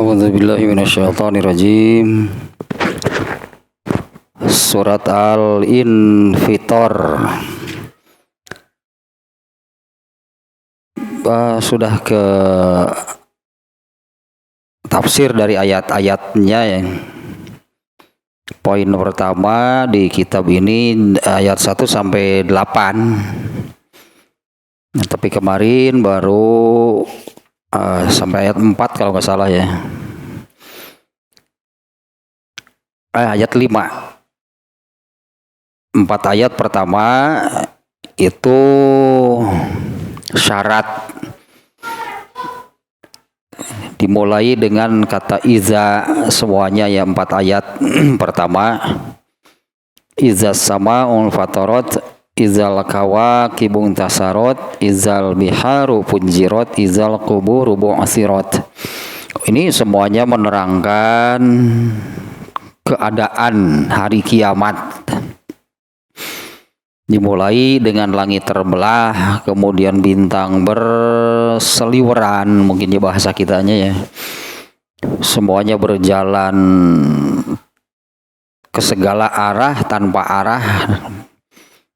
A'udzubillahi minasyaitonirrajim. Surat Al-Infitor. Sudah ke tafsir dari ayat-ayatnya ya. Poin pertama di kitab ini ayat 1 sampai 8. Nah, tapi kemarin baru sampai ayat 4 kalau nggak salah ya. Ayat 5. 4 ayat pertama itu syarat, dimulai dengan kata iza semuanya ya. 4 ayat pertama, iza sama'ul fatarat, izal kawakibun tasarot, izal biharu punjirot, izal kuburu bu'asirat. Ini semuanya menerangkan keadaan hari kiamat. Dimulai dengan langit terbelah, kemudian bintang berseliweran, mungkin ya bahasa kitanya ya. Semuanya berjalan ke segala arah tanpa arah,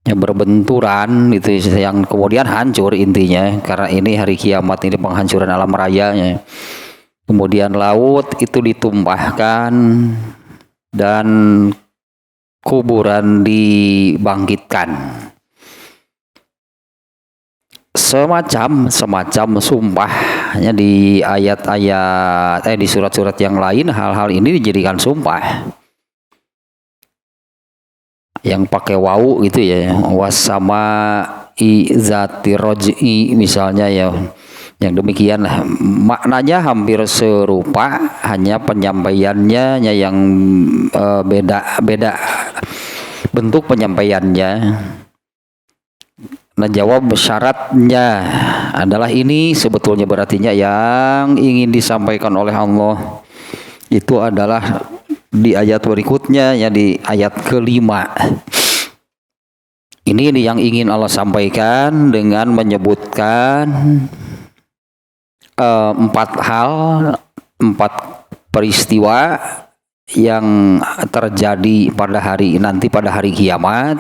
ya berbenturan, itu yang kemudian hancur intinya, karena ini hari kiamat, ini penghancuran alam rayanya. Kemudian laut itu ditumpahkan dan kuburan dibangkitkan. Semacam sumpahnya di ayat-ayat di surat-surat yang lain, hal-hal ini dijadikan sumpah yang pakai wau gitu ya, wasama izati roj'i misalnya ya, yang demikian maknanya hampir serupa, hanya penyampaiannya yang beda bentuk penyampaiannya. Nah, jawab syaratnya adalah ini sebetulnya, berartinya yang ingin disampaikan oleh Allah itu adalah di ayat berikutnya ya, di ayat kelima. Ini yang ingin Allah sampaikan dengan menyebutkan 4 hal, 4 peristiwa yang terjadi pada hari nanti, pada hari kiamat,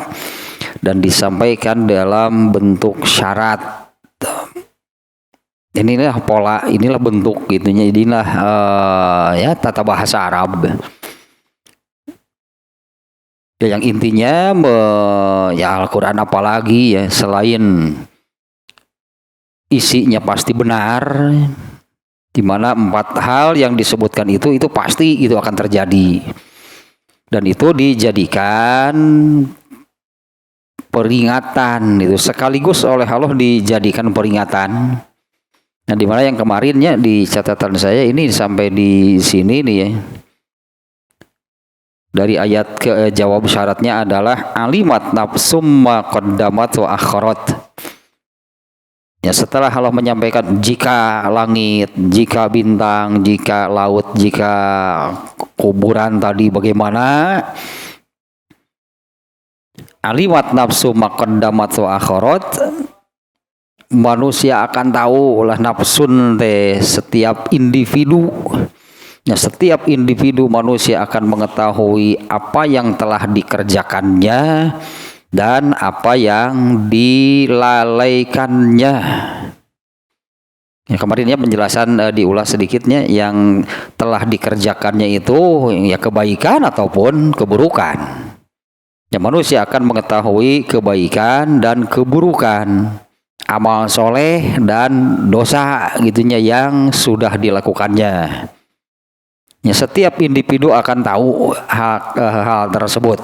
dan disampaikan dalam bentuk syarat. Inilah pola, inilah bentuk gitunya, inilah ya tata bahasa Arab. Ya, yang intinya ya Al-Quran apalagi ya, selain isinya pasti benar, dimana 4 hal yang disebutkan itu pasti itu akan terjadi, dan itu dijadikan peringatan, itu sekaligus oleh Allah dijadikan peringatan. Nah, dimana yang kemarinnya di catatan saya ini sampai di sini nih ya, dari ayat ke jawab syaratnya adalah alimat nafsum ma qaddamat wa akharat. Ya, setelah Allah menyampaikan jika langit, jika bintang, jika laut, jika kuburan tadi bagaimana, alimat nafsu ma qaddamat wa akharat, manusia akan tahu lah nafsun teh setiap individu. Ya, setiap individu manusia akan mengetahui apa yang telah dikerjakannya dan apa yang dilalaikannya. Ya, kemarinnya penjelasan diulas sedikitnya, yang telah dikerjakannya itu ya kebaikan ataupun keburukan. Ya, manusia akan mengetahui kebaikan dan keburukan, amal soleh dan dosa gitunya yang sudah dilakukannya. Ya, setiap individu akan tahu hal tersebut.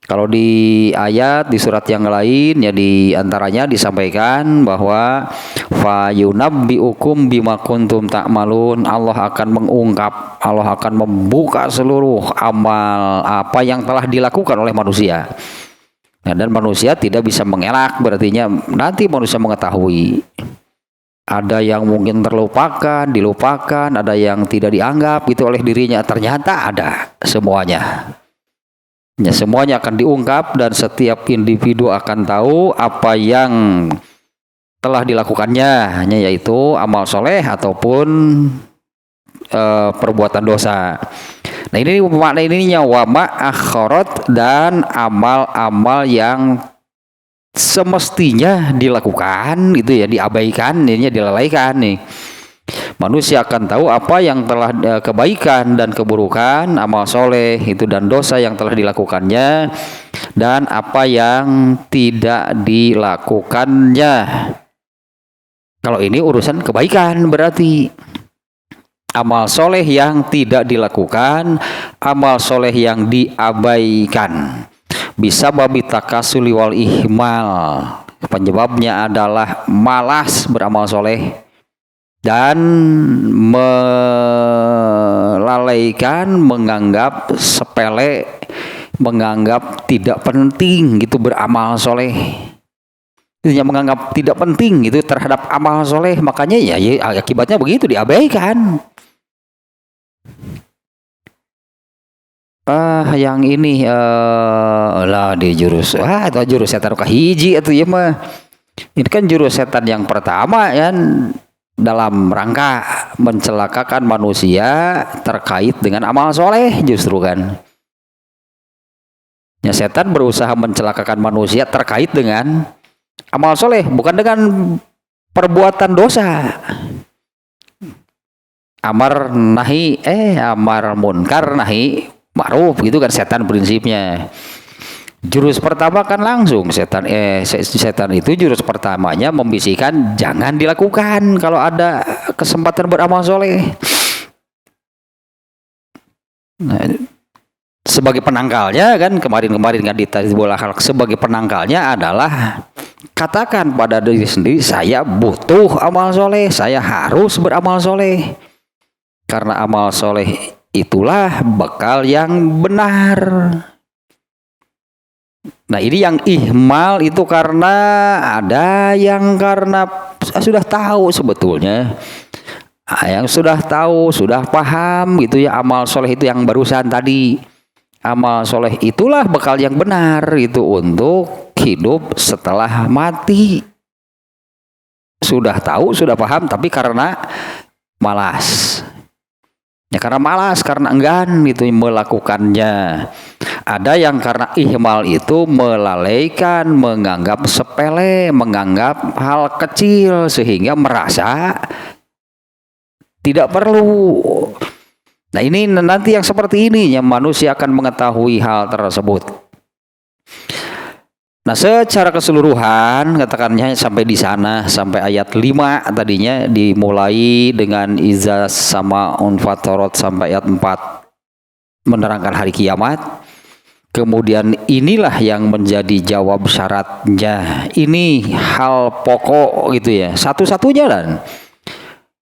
Kalau di ayat di surat yang lain ya, di antaranya disampaikan bahwa fa yunabbiukum bima kuntum ta'malun, Allah akan mengungkap, Allah akan membuka seluruh amal apa yang telah dilakukan oleh manusia. Nah, dan manusia tidak bisa mengelak, berartinya nanti manusia mengetahui. Ada yang mungkin terlupakan, dilupakan, ada yang tidak dianggap gitu oleh dirinya, ternyata ada semuanya. Ya, semuanya akan diungkap dan setiap individu akan tahu apa yang telah dilakukannya, yaitu amal soleh ataupun perbuatan dosa. Nah ini makna ininya wa ma'akharat, dan amal-amal yang semestinya dilakukan gitu ya, diabaikan, ini dilalaikan nih. Manusia akan tahu apa yang telah kebaikan dan keburukan, amal soleh itu dan dosa yang telah dilakukannya, dan apa yang tidak dilakukannya. Kalau ini urusan kebaikan berarti. Amal soleh yang tidak dilakukan, amal soleh yang diabaikan. Bisa babi takasuli wal ihmal. Penyebabnya adalah malas beramal soleh dan melalaikan, menganggap sepele, menganggap tidak penting gitu beramal soleh. Yang menganggap tidak penting gitu terhadap amal soleh, makanya ya akibatnya begitu, diabaikan. Yang ini lah di jurus atau jurus setan kahiji atau ya mah. Ini kan jurus setan yang pertama ya, dalam rangka mencelakakan manusia terkait dengan amal soleh justru kan. Ya setan berusaha mencelakakan manusia terkait dengan amal soleh, bukan dengan perbuatan dosa. Amar munkar nahi ma'ruf gitu kan setan prinsipnya. Jurus pertama kan langsung setan itu jurus pertamanya membisikkan jangan dilakukan kalau ada kesempatan beramal soleh. Nah, sebagai penangkalnya kan kemarin kan ditanya bola halak, sebagai penangkalnya adalah katakan pada diri sendiri, saya butuh amal soleh, saya harus beramal soleh, karena amal soleh itulah bekal yang benar. Nah ini yang ihmal itu karena ada yang karena sudah tahu sebetulnya, yang sudah tahu, sudah paham gitu ya, amal soleh itu yang barusan tadi. Amal soleh itulah bekal yang benar itu untuk hidup setelah mati. Sudah tahu, sudah paham, tapi karena malas. Ya karena malas, karena enggan gitu melakukannya. Ada yang karena ihmal itu melalaikan, menganggap sepele, menganggap hal kecil sehingga merasa tidak perlu. Nah ini nanti yang seperti ini yang manusia akan mengetahui hal tersebut. Nah secara keseluruhan katakannya sampai di sana, sampai ayat 5 tadinya dimulai dengan iza sama unfatorot sampai ayat 4 menerangkan hari kiamat. Kemudian inilah yang menjadi jawab syaratnya. Ini hal pokok gitu ya, satu-satunya dan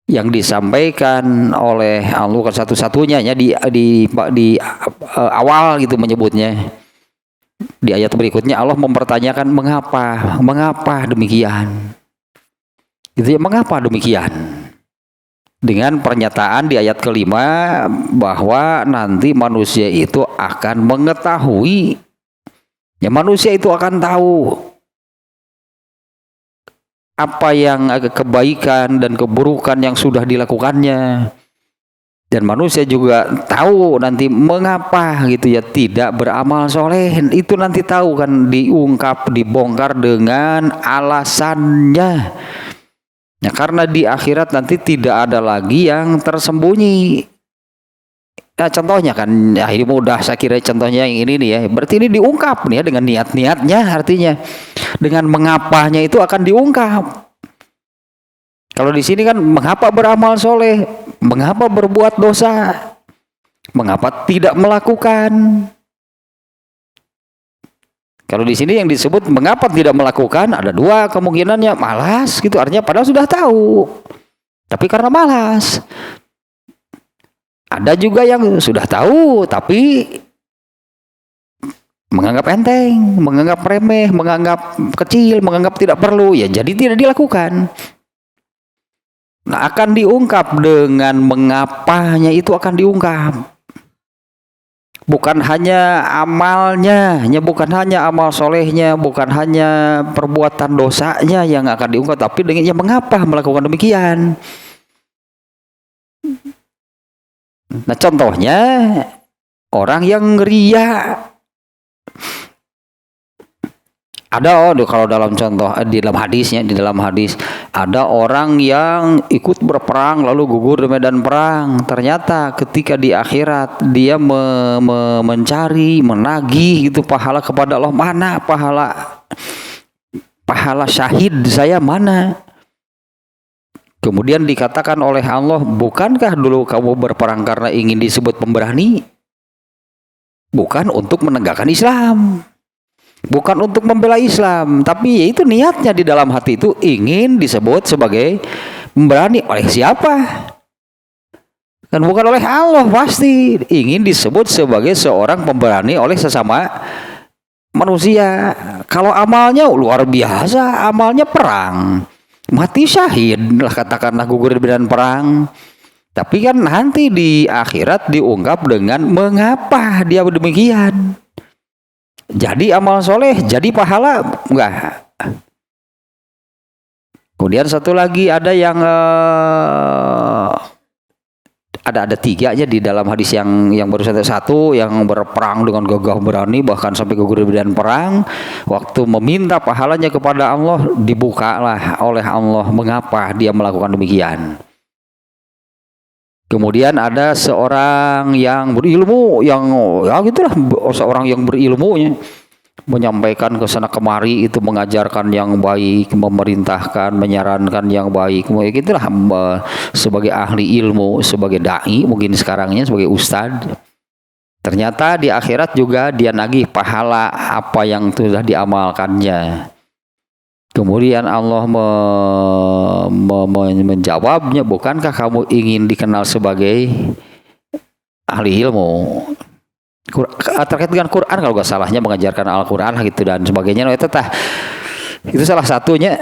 yang disampaikan oleh Allah kan satu-satunya ya di awal gitu menyebutnya. Di ayat berikutnya Allah mempertanyakan mengapa demikian. Itu ya, mengapa demikian? Dengan pernyataan di ayat kelima bahwa nanti manusia itu akan mengetahui, ya manusia itu akan tahu apa yang kebaikan dan keburukan yang sudah dilakukannya. Dan manusia juga tahu nanti mengapa gitu ya tidak beramal soleh. Itu nanti tahu kan, diungkap, dibongkar dengan alasannya. Ya, karena di akhirat nanti tidak ada lagi yang tersembunyi. Nah, contohnya kan, ya ini mudah saya kira contohnya yang ini nih ya. Berarti ini diungkap nih ya dengan niat-niatnya, artinya dengan mengapanya itu akan diungkap. Kalau di sini kan mengapa beramal soleh, mengapa berbuat dosa, mengapa tidak melakukan. Kalau di sini yang disebut mengapa tidak melakukan, ada dua kemungkinannya, malas gitu, artinya padahal sudah tahu, tapi karena malas. Ada juga yang sudah tahu tapi menganggap enteng, menganggap remeh, menganggap kecil, menganggap tidak perlu, ya jadi tidak dilakukan. Nah, akan diungkap dengan mengapanya itu akan diungkap. Bukan hanya amalnya, bukan hanya amal solehnya, bukan hanya perbuatan dosanya yang akan diungkap, tapi dengan mengapa melakukan demikian. Nah contohnya orang yang ria. Ada kalau dalam contoh di dalam hadisnya, di dalam hadis ada orang yang ikut berperang lalu gugur di medan perang. Ternyata ketika di akhirat dia mencari, menagih gitu pahala kepada Allah, mana pahala syahid saya mana? Kemudian dikatakan oleh Allah, bukankah dulu kamu berperang karena ingin disebut pemberani? Bukan untuk menegakkan Islam. Bukan untuk membela Islam, tapi itu niatnya di dalam hati itu ingin disebut sebagai pemberani oleh siapa? Kan bukan oleh Allah, pasti ingin disebut sebagai seorang pemberani oleh sesama manusia. Kalau amalnya luar biasa, amalnya perang, mati syahid lah katakanlah, gugur di medan perang. Tapi kan nanti di akhirat diungkap dengan mengapa dia demikian. Jadi amal soleh, jadi pahala enggak. Kemudian satu lagi ada yang ada tiga aja di dalam hadis yang baru satu yang berperang dengan gagah berani bahkan sampai gugur di medan perang. Waktu meminta pahalanya kepada Allah, dibukalah oleh Allah mengapa dia melakukan demikian. Kemudian ada seorang yang berilmu, yang ya gitulah, seorang yang berilmunya menyampaikan ke sana kemari itu, mengajarkan yang baik, memerintahkan, menyarankan yang baik, gitulah, sebagai ahli ilmu, sebagai dai mungkin sekarangnya sebagai ustadz. Ternyata di akhirat juga dia nagih pahala apa yang sudah diamalkannya. Kemudian Allah menjawabnya, bukankah kamu ingin dikenal sebagai ahli ilmu? Terkait dengan Quran kalau gak salahnya, mengajarkan Al-Quran gitu dan sebagainya. Nah, itu salah satunya.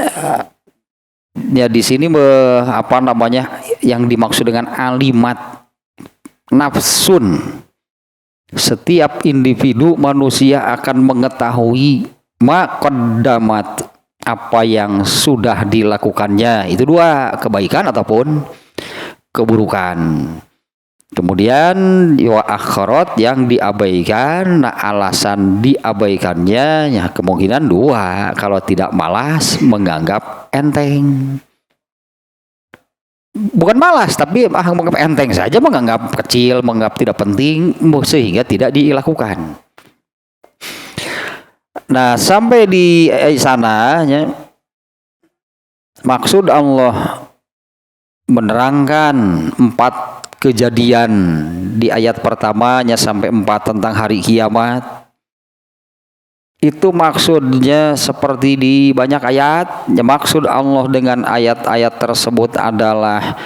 Ya di sini apa namanya yang dimaksud dengan alimat, nafsun. Setiap individu manusia akan mengetahui maqaddamat, apa yang sudah dilakukannya, itu dua, kebaikan ataupun keburukan. Kemudian wa akhirat yang diabaikan. Nah, alasan diabaikannya ya kemungkinan dua, kalau tidak malas menganggap enteng. Bukan malas, tapi menganggap enteng saja, menganggap kecil, menganggap tidak penting, sehingga tidak dilakukan. Nah, sampai di sana ya, maksud Allah menerangkan 4 kejadian di ayat pertamanya sampai 4 tentang hari kiamat. Itu maksudnya seperti di banyak ayat. Ya, maksud Allah dengan ayat-ayat tersebut adalah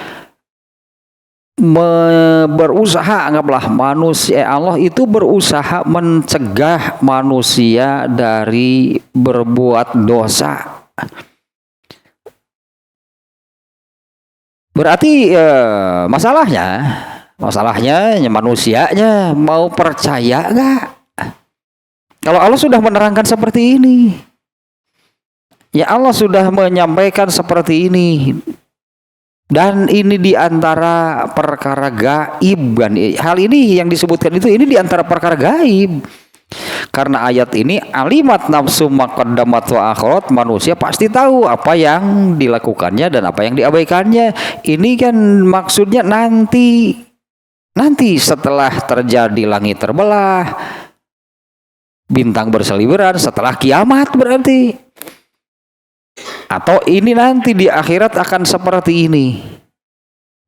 berusaha, anggaplah manusia, Allah itu berusaha mencegah manusia dari berbuat dosa. Berarti masalahnya manusianya mau percaya nggak? Kalau Allah sudah menerangkan seperti ini, ya Allah sudah menyampaikan seperti ini. Dan ini diantara perkara gaib kan. Hal ini yang disebutkan ini diantara perkara gaib. Karena ayat ini alimat nafsu maqaddamat wa akhirat, manusia pasti tahu apa yang dilakukannya dan apa yang diabaikannya. Ini kan maksudnya nanti setelah terjadi langit terbelah, bintang berseliweran, setelah kiamat berarti. Atau ini nanti di akhirat akan seperti ini.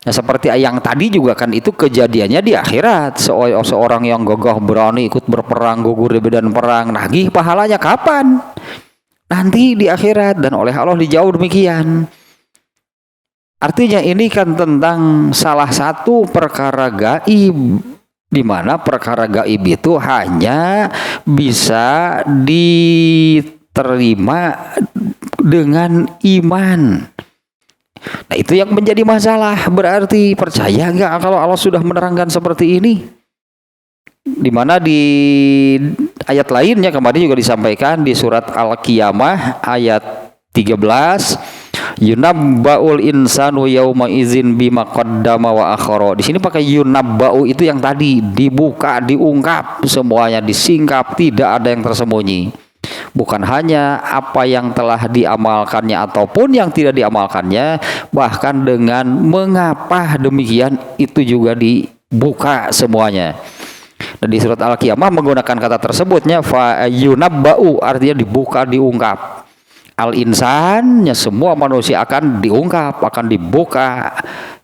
Nah, seperti yang tadi juga kan itu kejadiannya di akhirat. Seorang yang gagah berani ikut berperang, gugur di medan perang, nagih pahalanya kapan? Nanti di akhirat, dan oleh Allah dijawab demikian. Artinya ini kan tentang salah satu perkara gaib, di mana perkara gaib itu hanya bisa diterima dengan iman. Nah, itu yang menjadi masalah. Berarti percaya nggak kalau Allah sudah menerangkan seperti ini? Di mana di ayat lainnya kemarin juga disampaikan di surat Al-Qiyamah ayat 13, Yunabba'ul insanu yauma izin bima qaddama wa akhara. Di sini pakai yunabba'u, itu yang tadi dibuka, diungkap, semuanya disingkap, tidak ada yang tersembunyi. Bukan hanya apa yang telah diamalkannya ataupun yang tidak diamalkannya, bahkan dengan mengapa demikian itu juga dibuka semuanya. Nah, di surat Al-Qiyamah menggunakan kata tersebutnya fa yunabba'u, artinya dibuka, diungkap. Al-insan, semua manusia akan diungkap, akan dibuka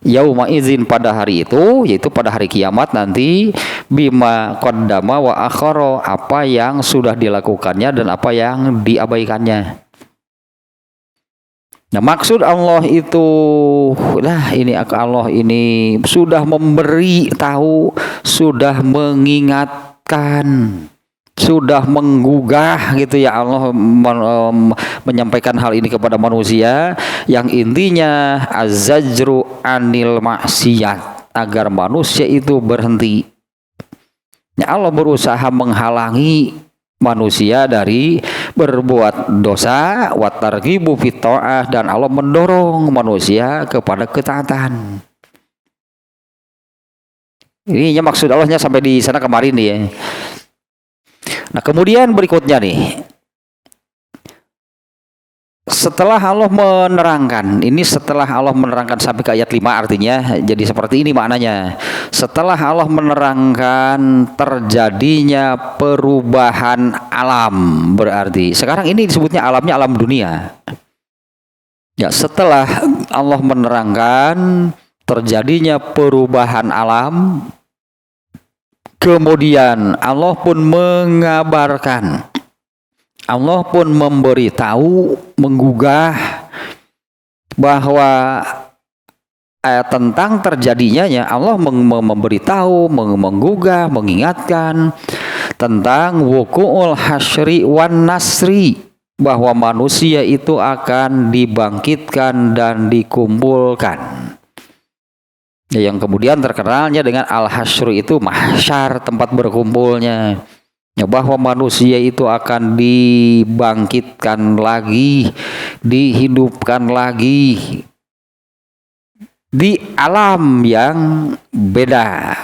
yauma izin pada hari itu, yaitu pada hari kiamat nanti, bima qaddama wa akhara, apa yang sudah dilakukannya dan apa yang diabaikannya. Nah, maksud Allah itu, ini Allah ini sudah memberi tahu, sudah mengingatkan, sudah menggugah gitu ya, Allah menyampaikan hal ini kepada manusia, yang intinya az-zajru anil maksiat, agar manusia itu berhenti. Ya, Allah berusaha menghalangi manusia dari berbuat dosa, wa targhibu fit ta'ah, dan Allah mendorong manusia kepada ketaatan. Ini maksud Allahnya sampai di sana kemarin nih ya. Nah, kemudian berikutnya nih, setelah Allah menerangkan, ini setelah Allah menerangkan sampai ke ayat 5, artinya jadi seperti ini maknanya. Setelah Allah menerangkan terjadinya perubahan alam, berarti sekarang ini disebutnya alamnya alam dunia. Ya, setelah Allah menerangkan terjadinya perubahan alam, kemudian Allah pun mengabarkan, Allah pun memberitahu, menggugah bahwa tentang terjadinya, Allah memberitahu, menggugah, mengingatkan tentang wuku'ul hasyri wan nasri, bahwa manusia itu akan dibangkitkan dan dikumpulkan. Yang kemudian terkenalnya dengan al-hasyru, itu mahsyar, tempat berkumpulnya. Ya, bahwa manusia itu akan dibangkitkan lagi, dihidupkan lagi di alam yang beda.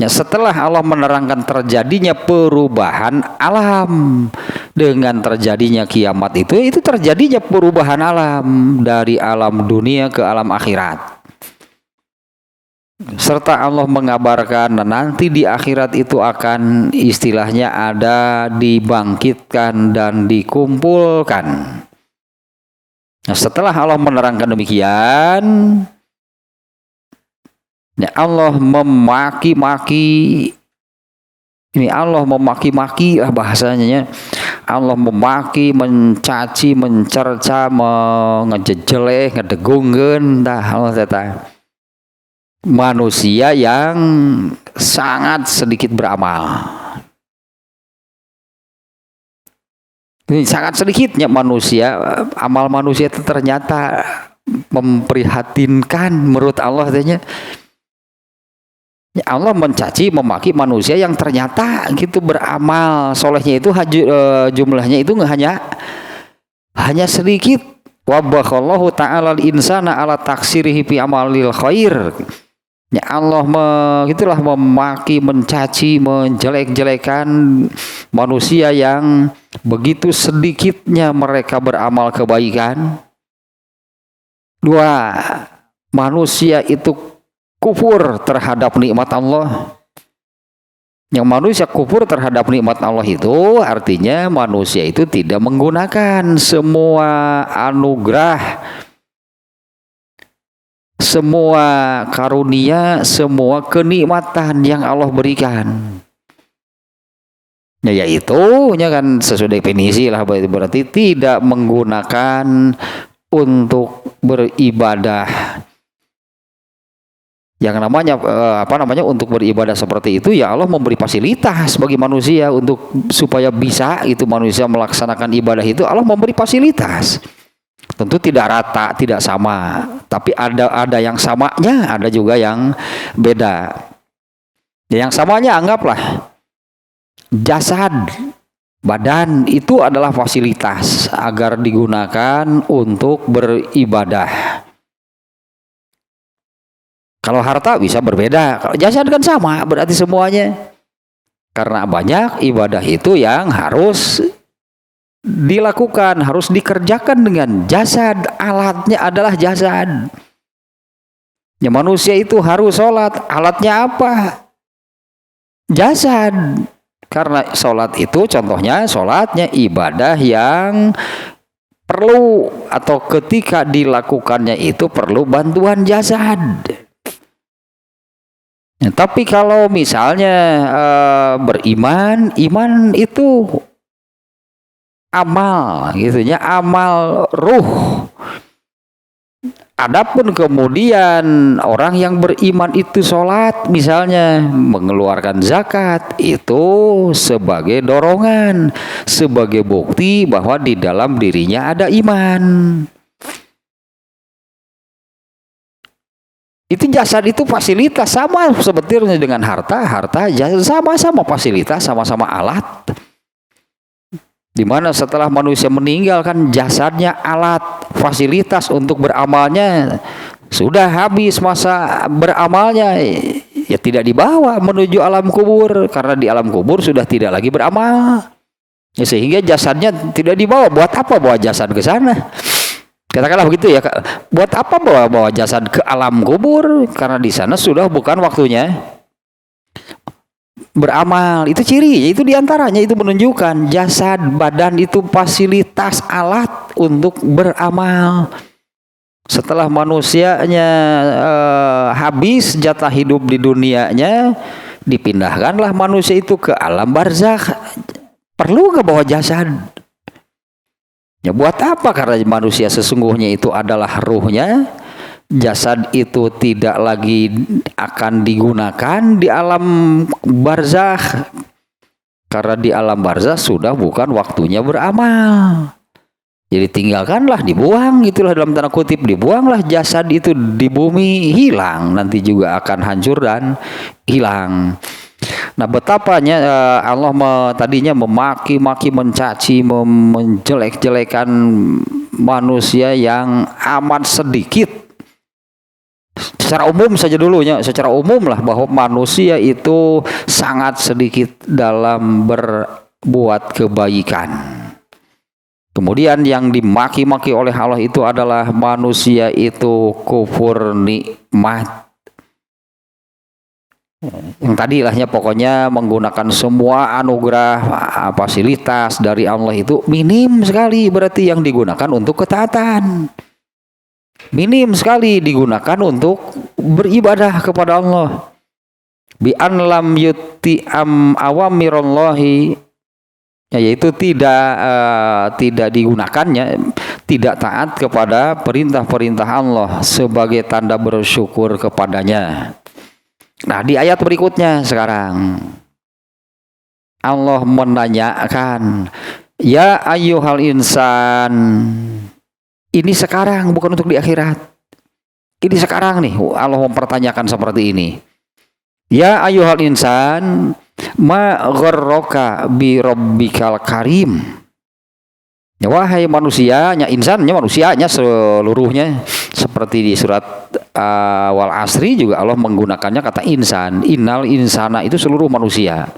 Ya, setelah Allah menerangkan terjadinya perubahan alam dengan terjadinya kiamat, itu terjadinya perubahan alam dari alam dunia ke alam akhirat. Serta Allah mengabarkan nanti di akhirat itu akan istilahnya ada dibangkitkan dan dikumpulkan. Nah, setelah Allah menerangkan demikian, ya, Allah memaki-maki, ini Allah memaki-maki lah bahasanya. Allah memaki, mencaci, mencerca, ngejejeleh, ngedegungkeun, dah Allah kata manusia yang sangat sedikit beramal. Ini sangat sedikitnya manusia, amal manusia itu ternyata memprihatinkan menurut Allah katanya. Ya, Allah mencaci, memaki manusia yang ternyata gitu beramal solehnya itu jumlahnya itu hanya sedikit. Wa bakhallahu ta'ala al-insana ala taksirihi fi amalil khair. Ya, Allah gitulah memaki, mencaci, menjelek-jelekan manusia yang begitu sedikitnya mereka beramal kebaikan. 2, manusia itu kufur terhadap nikmat Allah. Yang manusia kufur terhadap nikmat Allah itu artinya manusia itu tidak menggunakan semua anugerah, semua karunia, semua kenikmatan yang Allah berikan. Ya, yaitu kan sesuai definisi lah, berarti tidak menggunakan untuk beribadah. Yang namanya untuk beribadah seperti itu, ya Allah memberi fasilitas bagi manusia untuk supaya bisa itu manusia melaksanakan ibadah itu. Allah memberi fasilitas. Tentu tidak rata, tidak sama, tapi ada yang samanya, ada juga yang beda. Yang samanya anggaplah jasad Badan itu adalah fasilitas agar digunakan untuk beribadah. Kalau harta bisa berbeda, kalau jasad kan sama, berarti semuanya. Karena banyak ibadah itu yang harus dilakukan, harus dikerjakan dengan jasad, alatnya adalah jasad. Ya, manusia itu harus sholat, alatnya apa? Jasad. Karena sholat itu contohnya sholatnya ibadah yang perlu atau ketika dilakukannya itu perlu bantuan jasad. Ya, tapi kalau misalnya beriman, iman itu amal gitu ya, amal ruh. Adapun kemudian orang yang beriman itu sholat misalnya mengeluarkan zakat itu sebagai dorongan, sebagai bukti bahwa di dalam dirinya ada iman. Itu jasad itu fasilitas sama sebetulnya dengan harta jasad sama-sama fasilitas, sama-sama alat. Dimana setelah manusia meninggal kan jasadnya alat, fasilitas untuk beramalnya sudah habis masa beramalnya, ya tidak dibawa menuju alam kubur karena di alam kubur sudah tidak lagi beramal, ya, sehingga jasadnya tidak dibawa. Buat apa bawa jasad ke sana? Katakanlah begitu ya, buat apa bawa jasad ke alam kubur? Karena di sana sudah bukan waktunya beramal. Itu ciri, itu diantaranya itu menunjukkan jasad badan itu fasilitas alat untuk beramal. Setelah manusianya habis jatah hidup di dunianya, dipindahkanlah manusia itu ke alam barzakh. Perlu nggak bawa jasad? Ya buat apa? Karena manusia sesungguhnya itu adalah ruhnya. Jasad itu tidak lagi akan digunakan di alam barzakh karena di alam barzakh sudah bukan waktunya beramal. Jadi tinggalkanlah, dibuang, itulah dalam tanda kutip, dibuanglah jasad itu di bumi, hilang, nanti juga akan hancur dan hilang. Nah, betapanya Allah tadinya memaki-maki, mencaci, menjelek-jelekan manusia yang amat sedikit. Secara umum saja dulunya, secara umum lah bahwa manusia itu sangat sedikit dalam berbuat kebaikan. Kemudian yang dimaki-maki oleh Allah itu adalah manusia itu kufur nikmat. Yang tadi lahnya pokoknya menggunakan semua anugerah fasilitas dari Allah itu minim sekali, berarti yang digunakan untuk ketaatan. Minim sekali digunakan untuk beribadah kepada Allah. Bi an lam yuti awamirallahi, yaitu tidak digunakannya, tidak taat kepada perintah-perintah Allah sebagai tanda bersyukur kepadanya. Nah, di ayat berikutnya sekarang Allah menanyakan, ya ayyuhal insan. Ini sekarang, bukan untuk di akhirat. Ini sekarang nih Allah mempertanyakan seperti ini. Ya ayyuhal insan, ma gharraka bi rabbikal karim. Ya, wahai manusia, insannya manusianya seluruhnya. Seperti di surat wal asri juga Allah menggunakannya kata insan. Innal insana itu seluruh manusia.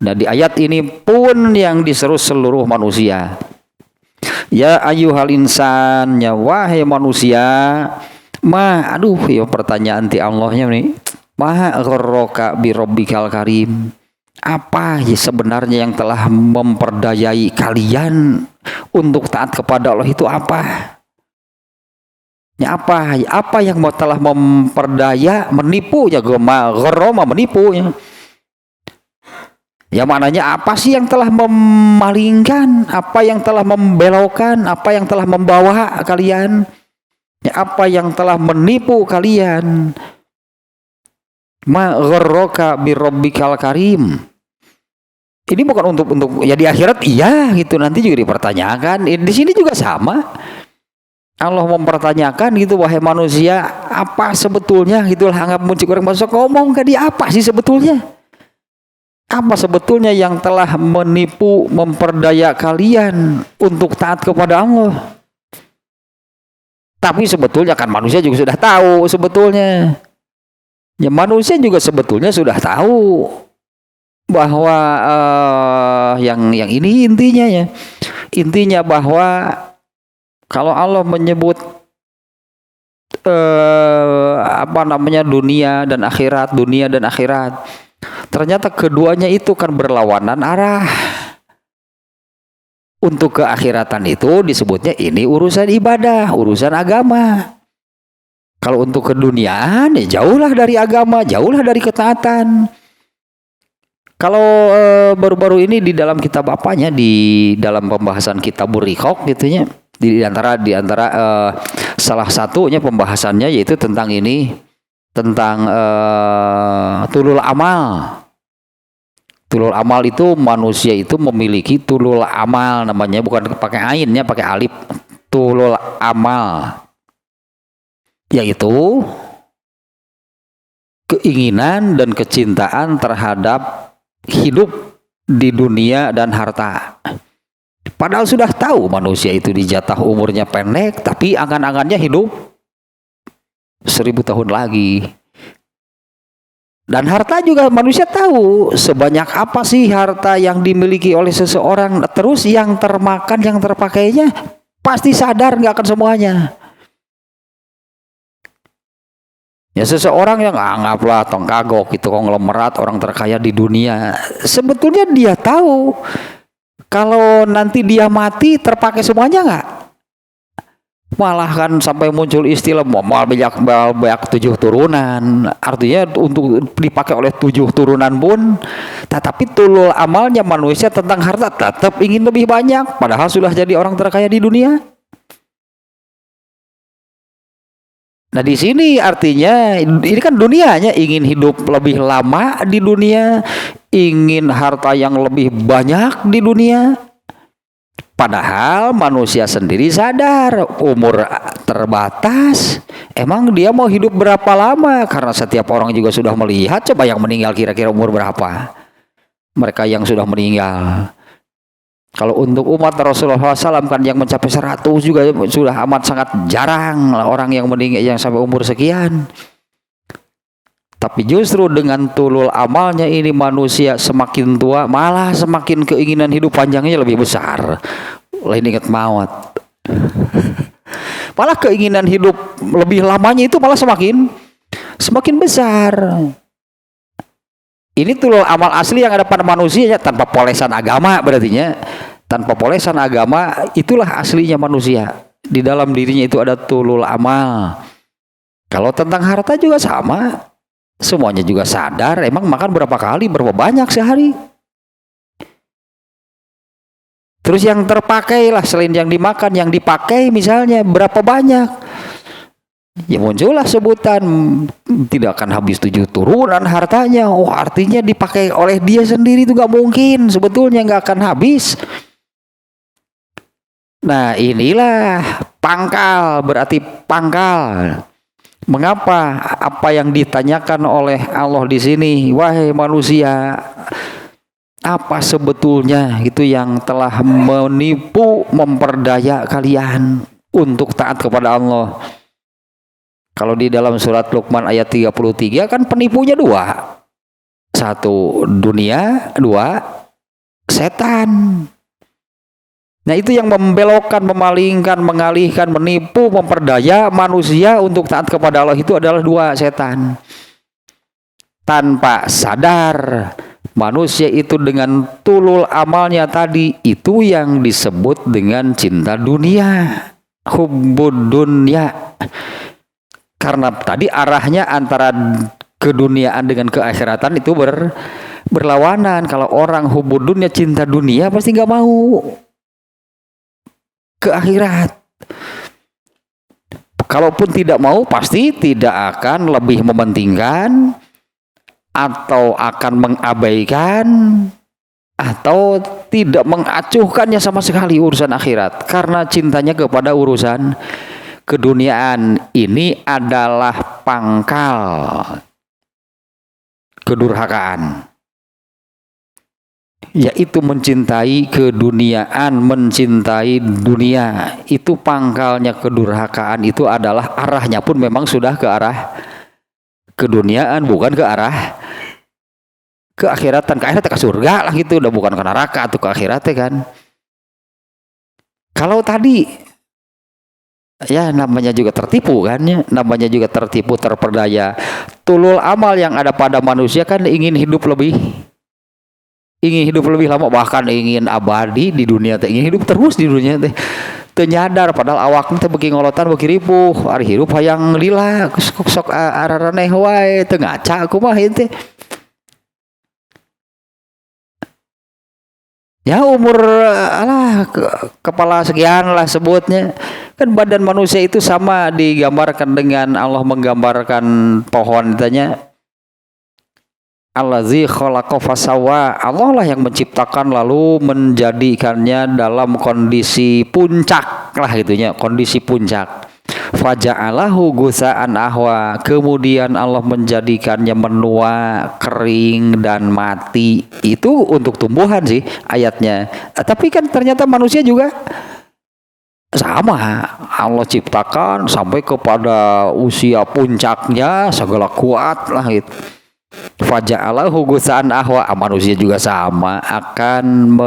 Nah, di ayat ini pun yang diseru seluruh manusia. Ya ayyuhal insan, ya wahai manusia, ya pertanyaan ti Allahnya nih. Ma gharraka bi rabbikal karim. Apa ya sebenarnya yang telah memperdayai kalian untuk taat kepada Allah itu apa? Ya apa yang telah memperdaya, menipu ya, gharrama menipu ya. Ya maknanya apa sih yang telah memalingkan, apa yang telah membelokkan, apa yang telah membawa kalian, ya, apa yang telah menipu kalian. Ma gharraka bi rabbikal karim. Ini bukan untuk ya di akhirat iya gitu, nanti juga dipertanyakan. Di sini juga sama. Allah mempertanyakan gitu, wahai manusia, apa sebetulnya gitulah, anggap muncul orang masuk ngomong ke dia, apa sih sebetulnya? Apa sebetulnya yang telah menipu, memperdaya kalian untuk taat kepada Allah? Tapi sebetulnya kan manusia juga sudah tahu sebetulnya. Ya manusia juga sebetulnya sudah tahu bahwa yang ini intinya ya. Intinya bahwa kalau Allah menyebut dunia dan akhirat, ternyata keduanya itu kan berlawanan arah. Untuk keakhiratan itu disebutnya ini urusan ibadah, urusan agama. Kalau untuk keduniaan ya jauhlah dari agama, jauhlah dari ketaatan. Kalau baru-baru ini di dalam kitab apanya, di dalam pembahasan kitabur riqaq gitu ya, di antara salah satunya pembahasannya yaitu tentang ini, tentang tulul amal. Tulul amal itu manusia itu memiliki tulul amal namanya, bukan pakai ainnya, pakai alif. Tulul amal yaitu keinginan dan kecintaan terhadap hidup di dunia dan harta. Padahal sudah tahu manusia itu dijatah umurnya pendek, tapi angan-angannya hidup 1000 tahun lagi. Dan harta juga manusia tahu sebanyak apa sih harta yang dimiliki oleh seseorang. Terus yang termakan, yang terpakainya pasti sadar nggak akan semuanya. Ya seseorang yang anggaplah tongkagok itu konglomerat orang terkaya di dunia. Sebetulnya dia tahu kalau nanti dia mati terpakai semuanya nggak? Malah kan sampai muncul istilah momal banyak 7 turunan. Artinya untuk dipakai oleh 7 turunan pun, tetapi tulul amalnya manusia tentang harta tetap ingin lebih banyak. Padahal sudah jadi orang terkaya di dunia. Nah di sini artinya ini kan dunianya ingin hidup lebih lama di dunia, ingin harta yang lebih banyak di dunia. Padahal manusia sendiri sadar umur terbatas. Emang dia mau hidup berapa lama? Karena setiap orang juga sudah melihat. Coba yang meninggal kira-kira umur berapa? Mereka yang sudah meninggal. Kalau untuk umat Rasulullah SAW kan yang mencapai 100 juga sudah amat sangat jarang orang yang meninggal yang sampai umur sekian. Tapi justru dengan tulul amalnya ini manusia semakin tua malah semakin keinginan hidup panjangnya lebih besar. Lain ingat maut. Malah keinginan hidup lebih lamanya itu malah semakin besar. Ini tulul amal asli yang ada pada manusia ya, tanpa polesan agama berartinya. Tanpa polesan agama itulah aslinya manusia. Di dalam dirinya itu ada tulul amal. Kalau tentang harta juga sama. Semuanya juga sadar, emang makan berapa kali, berapa banyak sehari. Terus yang terpakai lah, selain yang dimakan, yang dipakai misalnya, berapa banyak. Ya muncullah sebutan, tidak akan habis 7 turunan hartanya. Oh artinya dipakai oleh dia sendiri itu gak mungkin, sebetulnya gak akan habis. Nah inilah pangkal, berarti pangkal. Mengapa apa yang ditanyakan oleh Allah di sini, wahai manusia, apa sebetulnya itu yang telah menipu, memperdaya kalian untuk taat kepada Allah? Kalau di dalam surat Luqman ayat 33 kan penipunya 2. 1 dunia, 2 setan. Nah itu yang membelokkan, memalingkan, mengalihkan, menipu, memperdaya manusia untuk taat kepada Allah itu adalah 2 setan. Tanpa sadar manusia itu dengan tulul amalnya tadi itu yang disebut dengan cinta dunia, hubbud dunya. Karena tadi arahnya antara keduniaan dengan keakhiratan itu berlawanan. Kalau orang hubbud dunya, cinta dunia, pasti nggak mau ke akhirat. Kalaupun tidak mau pasti tidak akan lebih mementingkan atau akan mengabaikan atau tidak mengacuhkannya sama sekali urusan akhirat, karena cintanya kepada urusan keduniaan. Ini adalah pangkal kedurhakaan. yaitu mencintai keduniaan, mencintai dunia. Itu pangkalnya kedurhakaan, itu adalah arahnya pun memang sudah ke arah keduniaan, bukan ke arah keakhiratan. Ke surga lah gitu, udah bukan ke neraka atau ke akhiratnya kan. Kalau tadi ya namanya juga tertipu kan ya, namanya juga tertipu, terperdaya. Tulul amal yang ada pada manusia kan ingin hidup lebih lama, bahkan ingin abadi di dunia teh, ingin hidup terus di dunia teh. Teu nyadar padahal awakna teh beuki ngolotan beuki ripuh, ari hirup hayang lila sok araraneh wae teu ngaca kumaha ieu teh. Ya umur kepala sekian lah sebutnya. Kan badan manusia itu sama digambarkan dengan Allah menggambarkan pohon ditanya Allazi khalaqa fasawa. Allah lah yang menciptakan lalu menjadikannya dalam kondisi puncak lah gitunya, kondisi puncak. Faja'alahu gusa'an ahwa. Kemudian Allah menjadikannya menua, kering dan mati. Itu untuk tumbuhan sih ayatnya. Tapi kan ternyata manusia juga sama. Allah ciptakan sampai kepada usia puncaknya segala kuat lah gitu. Faja'alahu gusa'an ahwa. Manusia juga sama, akan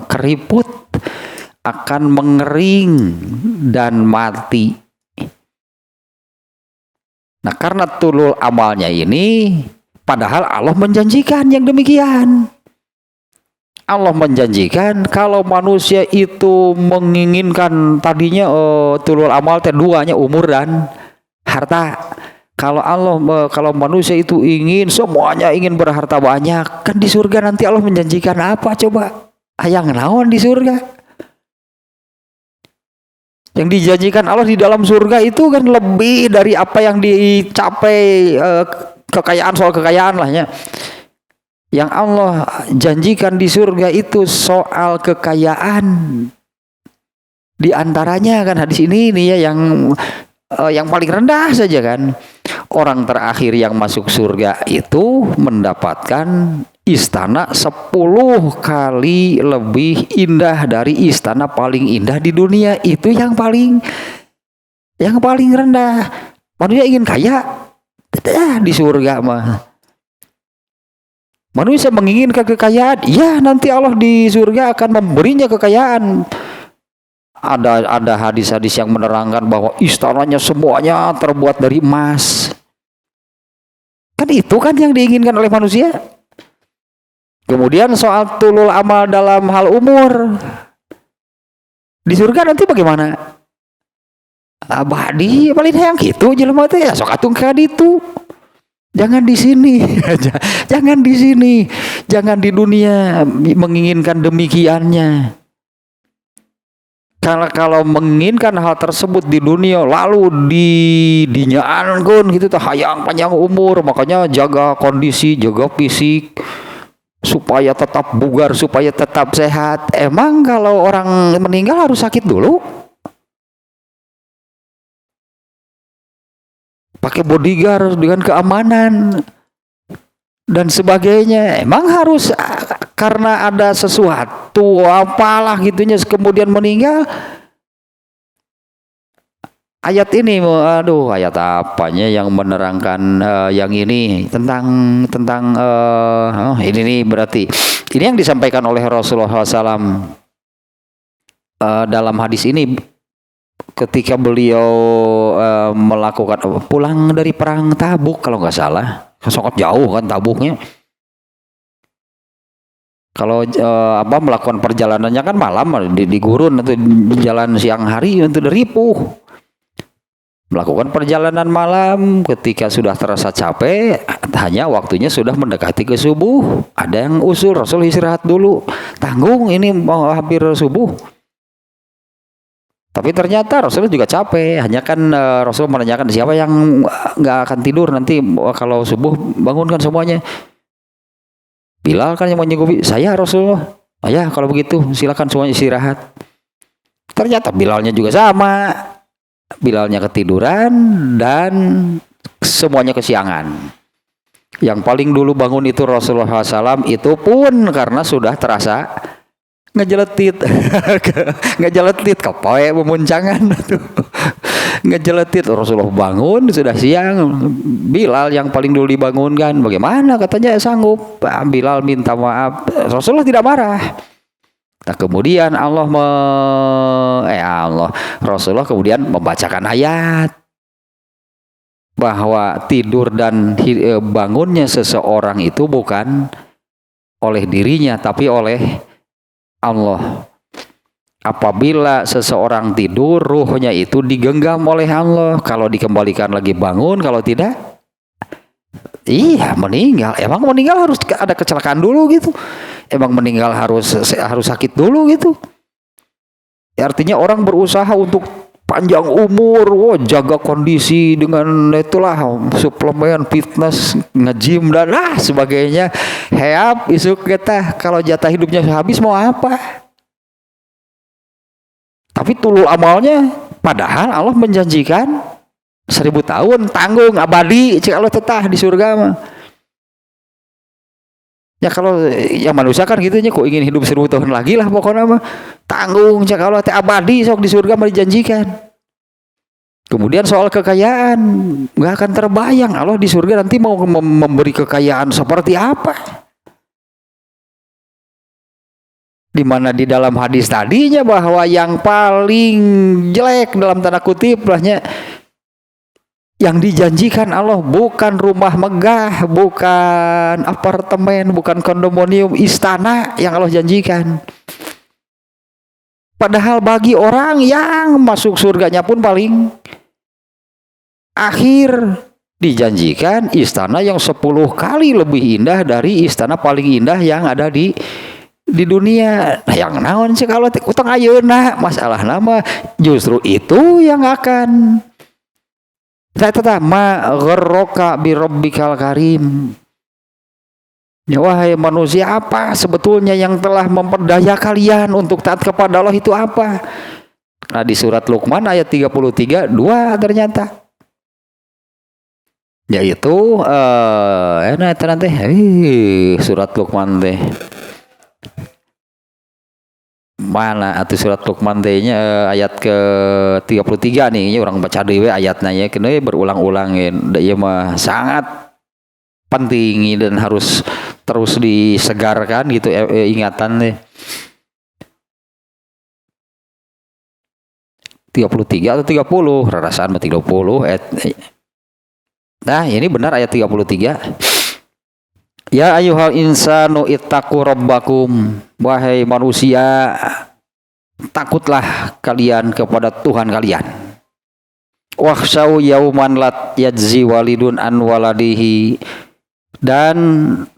keriput, akan mengering dan mati. Nah, karena tulul amalnya ini, padahal Allah menjanjikan yang demikian. Allah menjanjikan kalau manusia itu menginginkan tadinya tulul amal teh duanya umur dan harta. Kalau manusia itu ingin semuanya ingin berharta banyak, kan di surga nanti Allah menjanjikan apa coba? Hayang naon di surga? Yang dijanjikan Allah di dalam surga itu kan lebih dari apa yang dicapai kekayaan, soal kekayaan lahnya. Yang Allah janjikan di surga itu soal kekayaan. Di antaranya kan hadis ini nih ya yang paling rendah saja kan. Orang terakhir yang masuk surga itu mendapatkan istana 10 kali lebih indah dari istana paling indah di dunia. Itu yang paling rendah. Manusia ingin kaya di surga mah. Manusia menginginkan kekayaan, ya nanti Allah di surga akan memberinya kekayaan. Ada hadis-hadis yang menerangkan bahwa istananya semuanya terbuat dari emas. Kan itu kan yang diinginkan oleh manusia. Kemudian soal tulul amal dalam hal umur. Di surga nanti bagaimana? Abadi paling hayang gitu jelema teh ya sok atuh ka ditu. Jangan di sini. Jangan di sini. Jangan di dunia menginginkan demikiannya. Kalau menginginkan hal tersebut di dunia lalu dinyaankeun gitu tah hayang panjang umur, makanya jaga kondisi, jaga fisik supaya tetap bugar, supaya tetap sehat. Emang kalau orang meninggal harus sakit dulu? Pakai bodyguard dengan keamanan dan sebagainya. Emang harus karena ada sesuatu apalah gitunya kemudian meninggal? Ayat ini, aduh, ayat apanya yang menerangkan yang ini tentang ini nih berarti ini yang disampaikan oleh Rasulullah SAW dalam hadis ini ketika beliau melakukan pulang dari perang Tabuk kalau nggak salah, sangat jauh kan Tabuknya. Kalau melakukan perjalanannya kan malam di gurun atau di jalan siang hari itu ripuh. Melakukan perjalanan malam ketika sudah terasa capek, hanya waktunya sudah mendekati ke subuh. Ada yang usul Rasul istirahat dulu, tanggung ini mau hampir subuh. Tapi ternyata Rasul juga capek. Hanya kan Rasul menanyakan siapa yang nggak akan tidur nanti kalau subuh, bangunkan semuanya. Bilal kan yang menyanggupi, saya Rasulullah. Oh ya kalau begitu silakan semuanya istirahat. Ternyata Bilalnya juga sama. Bilalnya ketiduran dan semuanya kesiangan. Yang paling dulu bangun itu Rasulullah SAW, itu pun karena sudah terasa ngejeletit. Ngejeletit kepoe memuncangan tuh. Ngejeletit, Rasulullah bangun sudah siang. Bilal yang paling dulu dibangunkan, bagaimana katanya sanggup. Bilal minta maaf, Rasulullah tidak marah. Nah, kemudian Rasulullah kemudian membacakan ayat bahwa tidur dan bangunnya seseorang itu bukan oleh dirinya tapi oleh Allah. Apabila seseorang tidur, ruhnya itu digenggam oleh Allah. Kalau dikembalikan lagi bangun, kalau tidak, iya meninggal. Emang meninggal harus ada kecelakaan dulu gitu? Emang meninggal harus sakit dulu gitu? Ya, artinya orang berusaha untuk panjang umur, jaga kondisi dengan itulah suplemen fitness, nge-gym dan sebagainya. Heap isuk kita kalau jatah hidupnya habis mau apa? Tapi tulul amalnya, padahal Allah menjanjikan 1000 tahun tanggung abadi cik Allah tetah di surga mah. Ya kalau yang manusia kan gitu nya, kok ingin hidup 1000 tahun lagi lah pokoknya mah tanggung cik Allah teh abadi sok di surga mah dijanjikan. Kemudian soal kekayaan, nggak akan terbayang Allah di surga nanti mau memberi kekayaan seperti apa. Di mana di dalam hadis tadinya bahwa yang paling jelek dalam tanda kutip lahnya yang dijanjikan Allah bukan rumah megah, bukan apartemen, bukan kondominium, istana yang Allah janjikan. Padahal bagi orang yang masuk surganya pun paling akhir dijanjikan istana yang 10 kali lebih indah dari istana paling indah yang ada di dunia. Nah, yang naon sih kalau utang ayeuna masalah nama justru itu yang akan saya ma gharraka bi rabbikal karim. Ya, wahai manusia, apa sebetulnya yang telah memperdaya kalian untuk taat kepada Allah itu apa? Nah, di surat Luqman ayat 33 2 ternyata yaitu nanti surat Luqman teh mana atau surat Luqman nya ayat ke 33 nih, ini orang baca dewe ayatnya ya, kena berulang-ulang ya mah sangat penting dan harus terus disegarkan gitu ingatan deh. 33 atau 30 rarasaan mah 30 nah ini benar ayat 33. Ya ayyuhal insanu ittaqu rabbakum, wahai manusia takutlah kalian kepada Tuhan kalian. Wakhshaw yauman lat yajzi walidun an waladihi, dan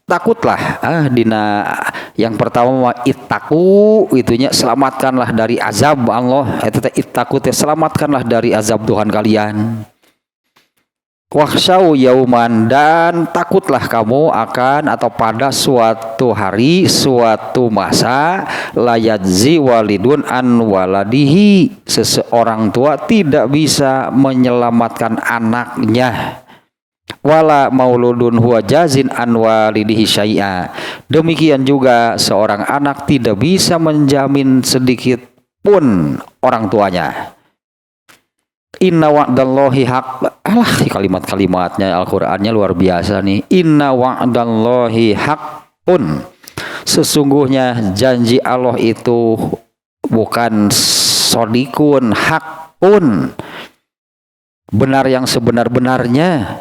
takutlah dina yang pertama ittaqu itunya selamatkanlah dari azab Allah, itu ittaqu selamatkanlah dari azab Tuhan kalian. Wakhshaw yauman, dan takutlah kamu akan atau pada suatu hari, suatu masa, la yajzi walidun an waladihi, seseorang tua tidak bisa menyelamatkan anaknya. Wala mauludun huwa jazin an walidihi syai'a, demikian juga seorang anak tidak bisa menjamin sedikit pun orang tuanya. Inna wa'dallahi haq. Alah, kalimat-kalimatnya Al-Qur'annya luar biasa nih. Inna wa'dallahi haqqun, sesungguhnya janji Allah itu bukan sodikun, hakun, benar yang sebenar-benarnya.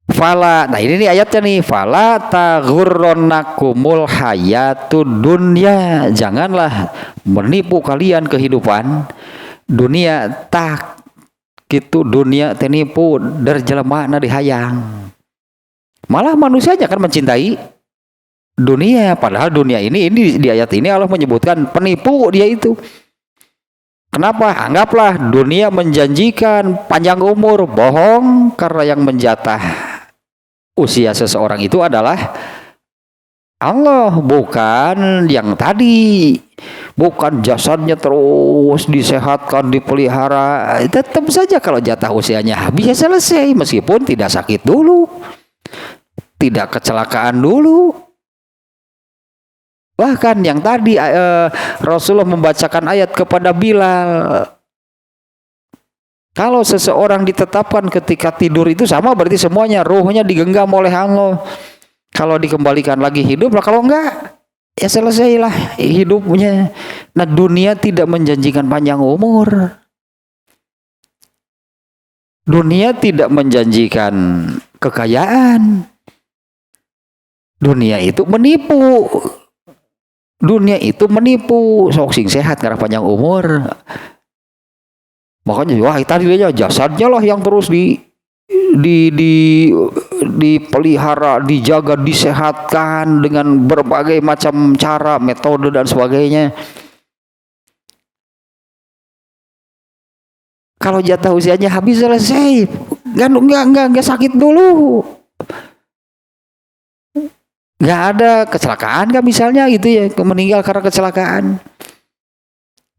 Fala, nah ini nih ayatnya nih, fala taghurrannakumul hayatud dunya, janganlah menipu kalian kehidupan dunia, tak gitu dunia tenipu derjelema na dihayang. Malah manusianya akan mencintai dunia, padahal dunia ini di ayat ini Allah menyebutkan penipu dia itu. Kenapa? Anggaplah dunia menjanjikan panjang umur, bohong, karena yang menjatah usia seseorang itu adalah Allah, bukan yang tadi. Bukan jasadnya terus disehatkan, dipelihara. Tetap saja kalau jatah usianya habis ya selesai, meskipun tidak sakit dulu. tidak kecelakaan dulu. Bahkan yang tadi Rasulullah membacakan ayat kepada Bilal. Kalau seseorang ditetapkan ketika tidur itu sama, berarti semuanya ruhnya digenggam oleh Allah. Kalau dikembalikan lagi hidup lah, kalau enggak ya selesailah hidupnya. Nah, dunia tidak menjanjikan panjang umur. Dunia tidak menjanjikan kekayaan. Dunia itu menipu. Dunia itu menipu. Sok sing sehat karena panjang umur. Makanya wah tadi aja jasadnya lah yang terus dipelihara, dijaga, disehatkan dengan berbagai macam cara, metode dan sebagainya. Kalau jatah usianya habis selesai, nggak sakit dulu, nggak ada kecelakaan kan misalnya gitu ya, meninggal karena kecelakaan.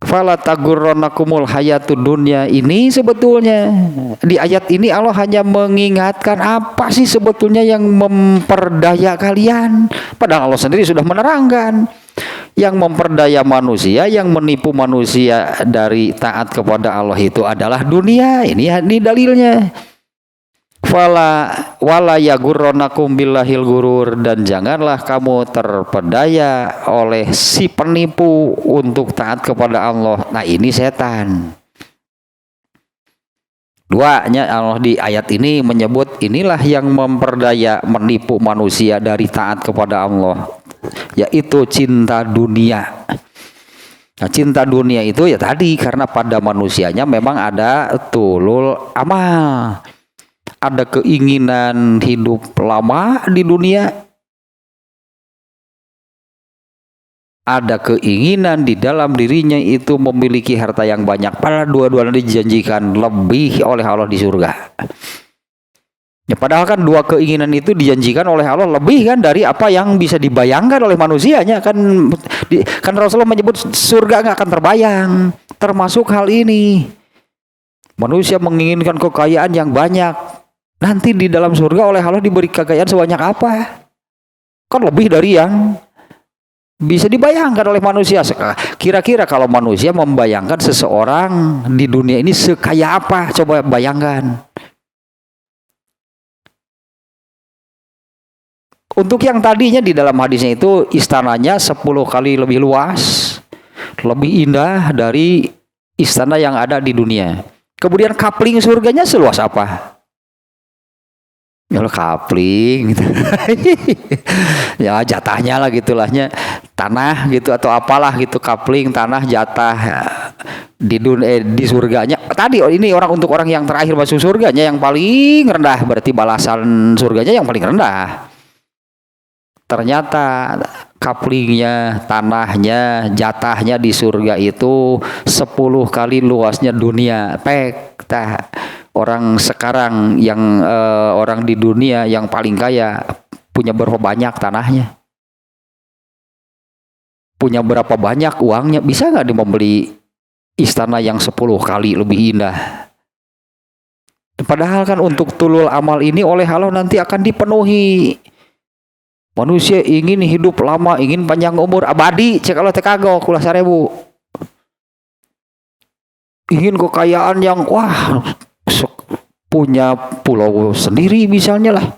Fala tagurranakumul hayatud dunya, ini sebetulnya di ayat ini Allah hanya mengingatkan apa sih sebetulnya yang memperdaya kalian, padahal Allah sendiri sudah menerangkan yang memperdaya manusia, yang menipu manusia dari taat kepada Allah itu adalah dunia. Ini dalilnya. Wala yagurranakum billahil gurur, dan janganlah kamu terpedaya oleh si penipu untuk taat kepada Allah. Nah, ini setan. Duanya Allah di ayat ini menyebut inilah yang memperdaya, menipu manusia dari taat kepada Allah, yaitu cinta dunia. Nah, cinta dunia itu ya tadi karena pada manusianya memang ada tulul amal. Ada keinginan hidup lama di dunia, ada keinginan di dalam dirinya itu memiliki harta yang banyak. Padahal dua-duanya dijanjikan lebih oleh Allah di surga. Ya, padahal kan dua keinginan itu dijanjikan oleh Allah lebih kan dari apa yang bisa dibayangkan oleh manusianya kan. Kan Rasulullah menyebut surga nggak akan terbayang. Termasuk hal ini, manusia menginginkan kekayaan yang banyak. Nanti di dalam surga oleh Allah diberi kekayaan sebanyak apa? Kan lebih dari yang bisa dibayangkan oleh manusia. Kira-kira kalau manusia membayangkan seseorang di dunia ini sekaya apa? Coba bayangkan. Untuk yang tadinya di dalam hadisnya itu istananya 10 kali lebih luas, lebih indah dari istana yang ada di dunia. Kemudian kapling surganya seluas apa? Ya kapling gitu. Ya jatahnya lah gitulahnya, tanah gitu atau apalah gitu, kapling tanah jatah di surganya. Tadi ini untuk orang yang terakhir masuk surganya yang paling rendah, berarti balasan surganya yang paling rendah. Ternyata kaplingnya, tanahnya, jatahnya di surga itu 10 kali luasnya dunia. Orang sekarang yang orang di dunia yang paling kaya punya berapa banyak tanahnya? Punya berapa banyak uangnya? Bisa nggak dia membeli istana yang 10 kali lebih indah? Padahal kan untuk tulul amal ini oleh Allah nanti akan dipenuhi. Manusia ingin hidup lama, ingin panjang umur, abadi, cek Allah tekago kula 1000. Ingin kekayaan yang wah, punya pulau sendiri misalnya lah.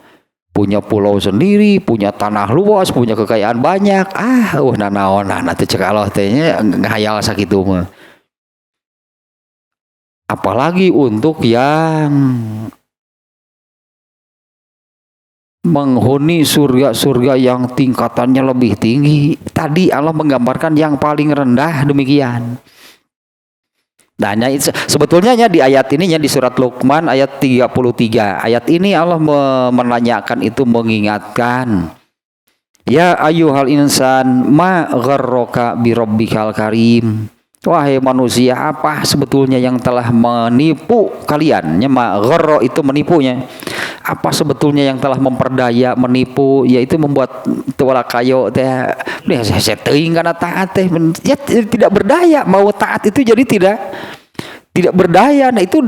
Punya pulau sendiri, punya tanah luas, punya kekayaan banyak. Nanaon nanti cek Allah tehnya ngahayal sakitu mah. Apalagi untuk yang menghuni surga-surga yang tingkatannya lebih tinggi. Tadi Allah menggambarkan yang paling rendah demikian. Dan sebetulnya di ayat ini di surat Luqman ayat 33. Ayat ini Allah menanyakan itu, mengingatkan. Ya ayyuhal insan ma gharraka bi rabbikal karim. Wahai manusia, apa sebetulnya yang telah menipu kalian? Ma gharra itu menipunya. Apa sebetulnya yang telah memperdaya, menipu, yaitu membuat tuala kayo teh saya teuing kana taat teh ya tidak berdaya. Mau taat itu jadi tidak berdaya. Nah itu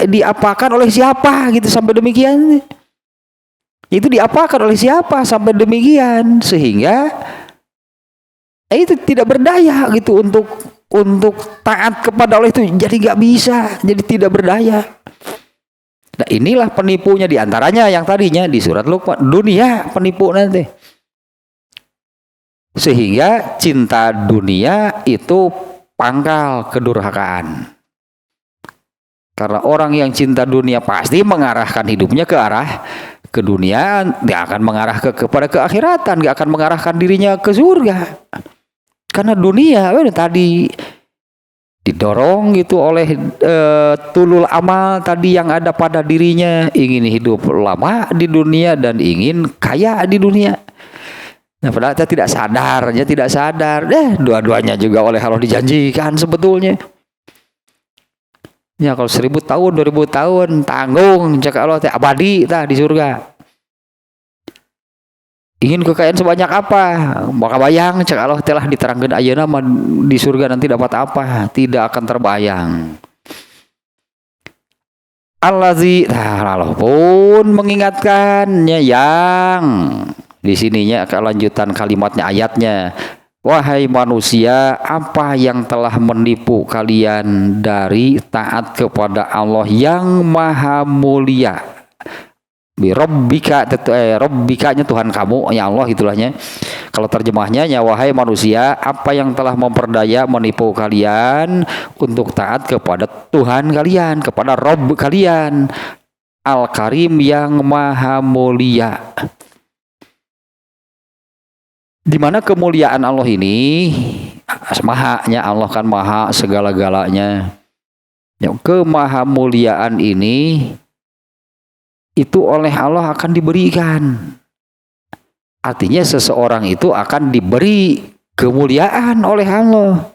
diapakan oleh siapa gitu sampai demikian? Itu diapakan oleh siapa sampai demikian, sehingga itu tidak berdaya gitu untuk taat kepada Allah itu, jadi nggak bisa, jadi tidak berdaya. Nah inilah penipunya, diantaranya yang tadinya di surat Luqman, dunia penipu nanti. Sehingga cinta dunia itu pangkal kedurhakaan. Karena orang yang cinta dunia pasti mengarahkan hidupnya ke arah ke dunia, dia akan mengarah kepada keakhiratan, nggak akan mengarahkan dirinya ke surga. Karena dunia tadi didorong gitu oleh tulul amal tadi yang ada pada dirinya, ingin hidup lama di dunia dan ingin kaya di dunia. Nah, padahal kita tidak sadar, dua-duanya juga oleh Allah dijanjikan sebetulnya. Ya kalau 1000 tahun, 2000 tahun tanggung cek Allah teh abadi tah di surga. Ingin kekayaan sebanyak apa? Maka bayang cek Allah telah diterangkan ayeuna di surga nanti dapat apa? Tidak akan terbayang. Allazi Allah pun mengingatkannya yang di sininya kelanjutan kalimatnya ayatnya. Wahai manusia, apa yang telah menipu kalian dari taat kepada Allah yang maha mulia? Rabbika, Rabbikanya Tuhan kamu, ya Allah itulahnya. Kalau terjemahnya, ya wahai manusia, apa yang telah memperdaya menipu kalian untuk taat kepada Tuhan kalian, kepada Rabb kalian, Al-Karim yang maha mulia. Di mana kemuliaan Allah ini, mahanya Allah kan maha segala-galanya. Kemahamuliaan ini itu oleh Allah akan diberikan. Artinya seseorang itu akan diberi kemuliaan oleh Allah.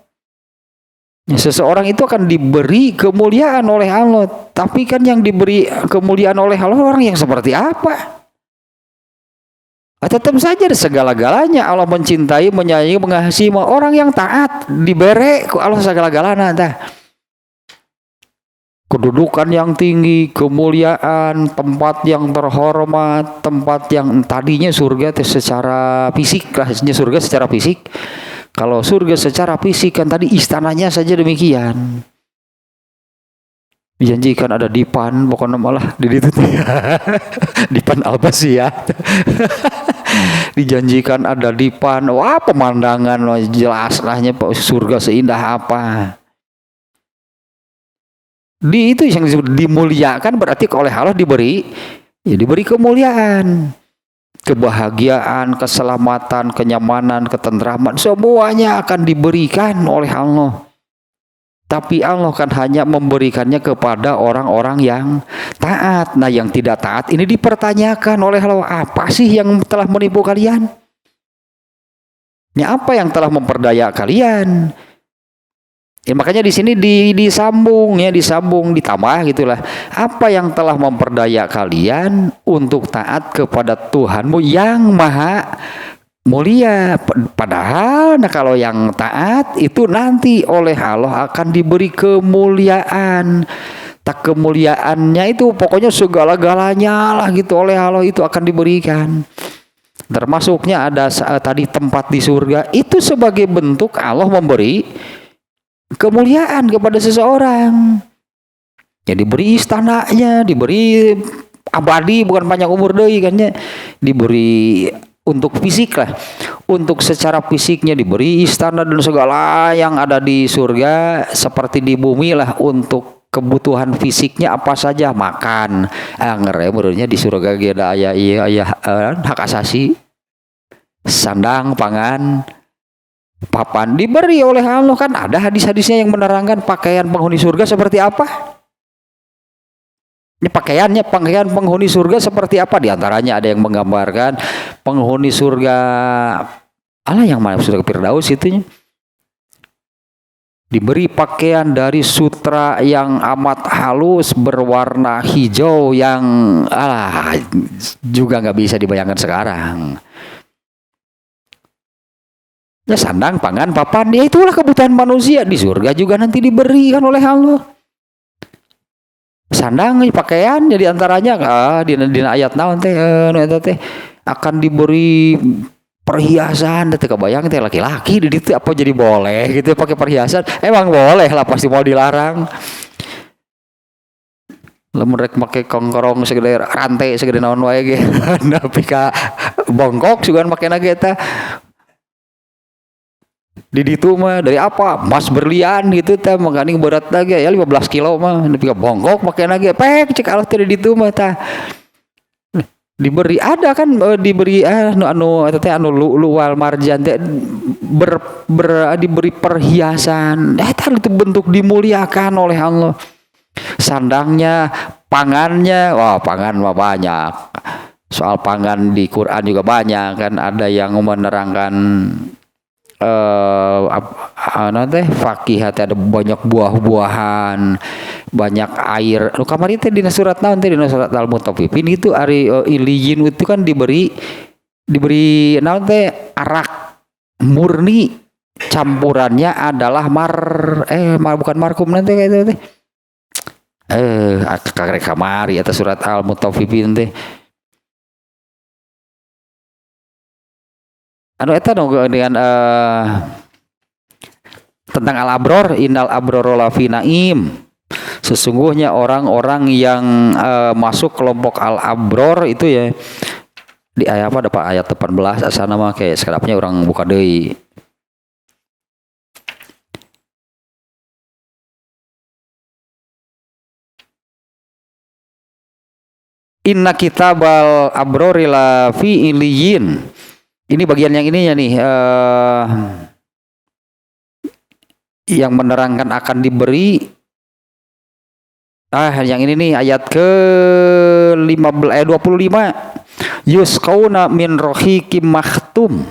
Seseorang itu akan diberi kemuliaan oleh Allah. Tapi kan yang diberi kemuliaan oleh Allah orang yang seperti apa? Tetap saja segala-galanya Allah mencintai, menyayangi, mengasihi orang yang taat, diberi ku Allah segala-galanya tah. Kedudukan yang tinggi, kemuliaan, tempat yang terhormat, tempat yang tadinya surga secara fisik lah, surga secara fisik. Kalau surga secara fisik kan tadi istananya saja demikian. Dijanjikan ada dipan, pokoknya malah di situ dipan Al-Basiyah. Dijanjikan ada dipan, wah pemandangan jelas lahnya surga seindah apa. Itu yang disebut dimuliakan, berarti oleh Allah diberi kemuliaan, kebahagiaan, keselamatan, kenyamanan, ketentraman, semuanya akan diberikan oleh Allah. Tapi Allah kan hanya memberikannya kepada orang-orang yang taat. Nah yang tidak taat ini dipertanyakan oleh Allah, apa sih yang telah menipu kalian? Ya, apa yang telah memperdaya kalian? Ya, makanya di sini disambung ditambah gitulah. Apa yang telah memperdaya kalian untuk taat kepada Tuhanmu yang maha mulia. Padahal kalau yang taat itu nanti oleh Allah akan diberi kemuliaan. Tak kemuliaannya itu pokoknya segala-galanya lah gitu oleh Allah itu akan diberikan. Termasuknya ada tadi tempat di surga itu sebagai bentuk Allah memberi kemuliaan kepada seseorang. Ya diberi istananya, diberi abadi, bukan panjang umur deui kan ya. Diberi untuk fisik lah. Untuk secara fisiknya diberi istana dan segala yang ada di surga seperti di bumi lah. Untuk kebutuhan fisiknya apa saja, makan. Menurutnya di surga ada aya hak asasi, sandang, pangan, papan diberi oleh Allah. Kan ada hadis-hadisnya yang menerangkan pakaian penghuni surga seperti apa. Ini pakaian penghuni surga seperti apa? Di antaranya ada yang menggambarkan penghuni surga yang mana, surga Firdaus itunya diberi pakaian dari sutra yang amat halus berwarna hijau yang juga nggak bisa dibayangkan sekarang. Ya sandang, pangan, papan, ya itulah kebutuhan manusia di surga juga nanti diberikan oleh Allah. sandang pakaian jadi antaranya di ayat naon teh eta teh akan diberi perhiasan. Teh kebayang teh laki-laki di ditu apa jadi boleh gitu pakai perhiasan. Emang boleh lah, pasti mau dilarang. Lamun rek make kongkorong segede rantai segede naon wae ge nepi ka bongkok sugan makena ge eta. Di ditu mah dari apa? Emas berlian gitu teh mangani berat lagi ya 15 kilo mah nepi ka bongkok makena ge pek cek Allah teh di ditu mah tah. Diberi ada kan diberi anu eta teh anu luwal marjan teh diberi perhiasan. Eta itu bentuk dimuliakan oleh Allah. Sandangnya, pangannya, wah pangan mah banyak. Soal pangan di Quran juga banyak kan, ada yang menerangkan fakih ada banyak buah-buahan, banyak air. Lu kamari teh dina surat naon teh dina surat Al-Mutaffifin itu ari iliyin itu kan diberi naon teh arak murni, campurannya adalah bukan markum nanti kayak itu teh. Karek kamari atas surat Al-Mutaffifin teh. Anu eta dong dengan tentang al-abror, innal abroro lafi naim. Sesungguhnya orang-orang yang masuk kelompok al-abror itu ya di ayat apa dapat ayat 18 asana mah kayak sekarapnya orang buka deui. Inna kitabal abrori la fi iliyin. Ini bagian yang ininya nih yang menerangkan akan diberi. Yang ini nih ayat ke 25 yusqauna min rahiqim makhtum,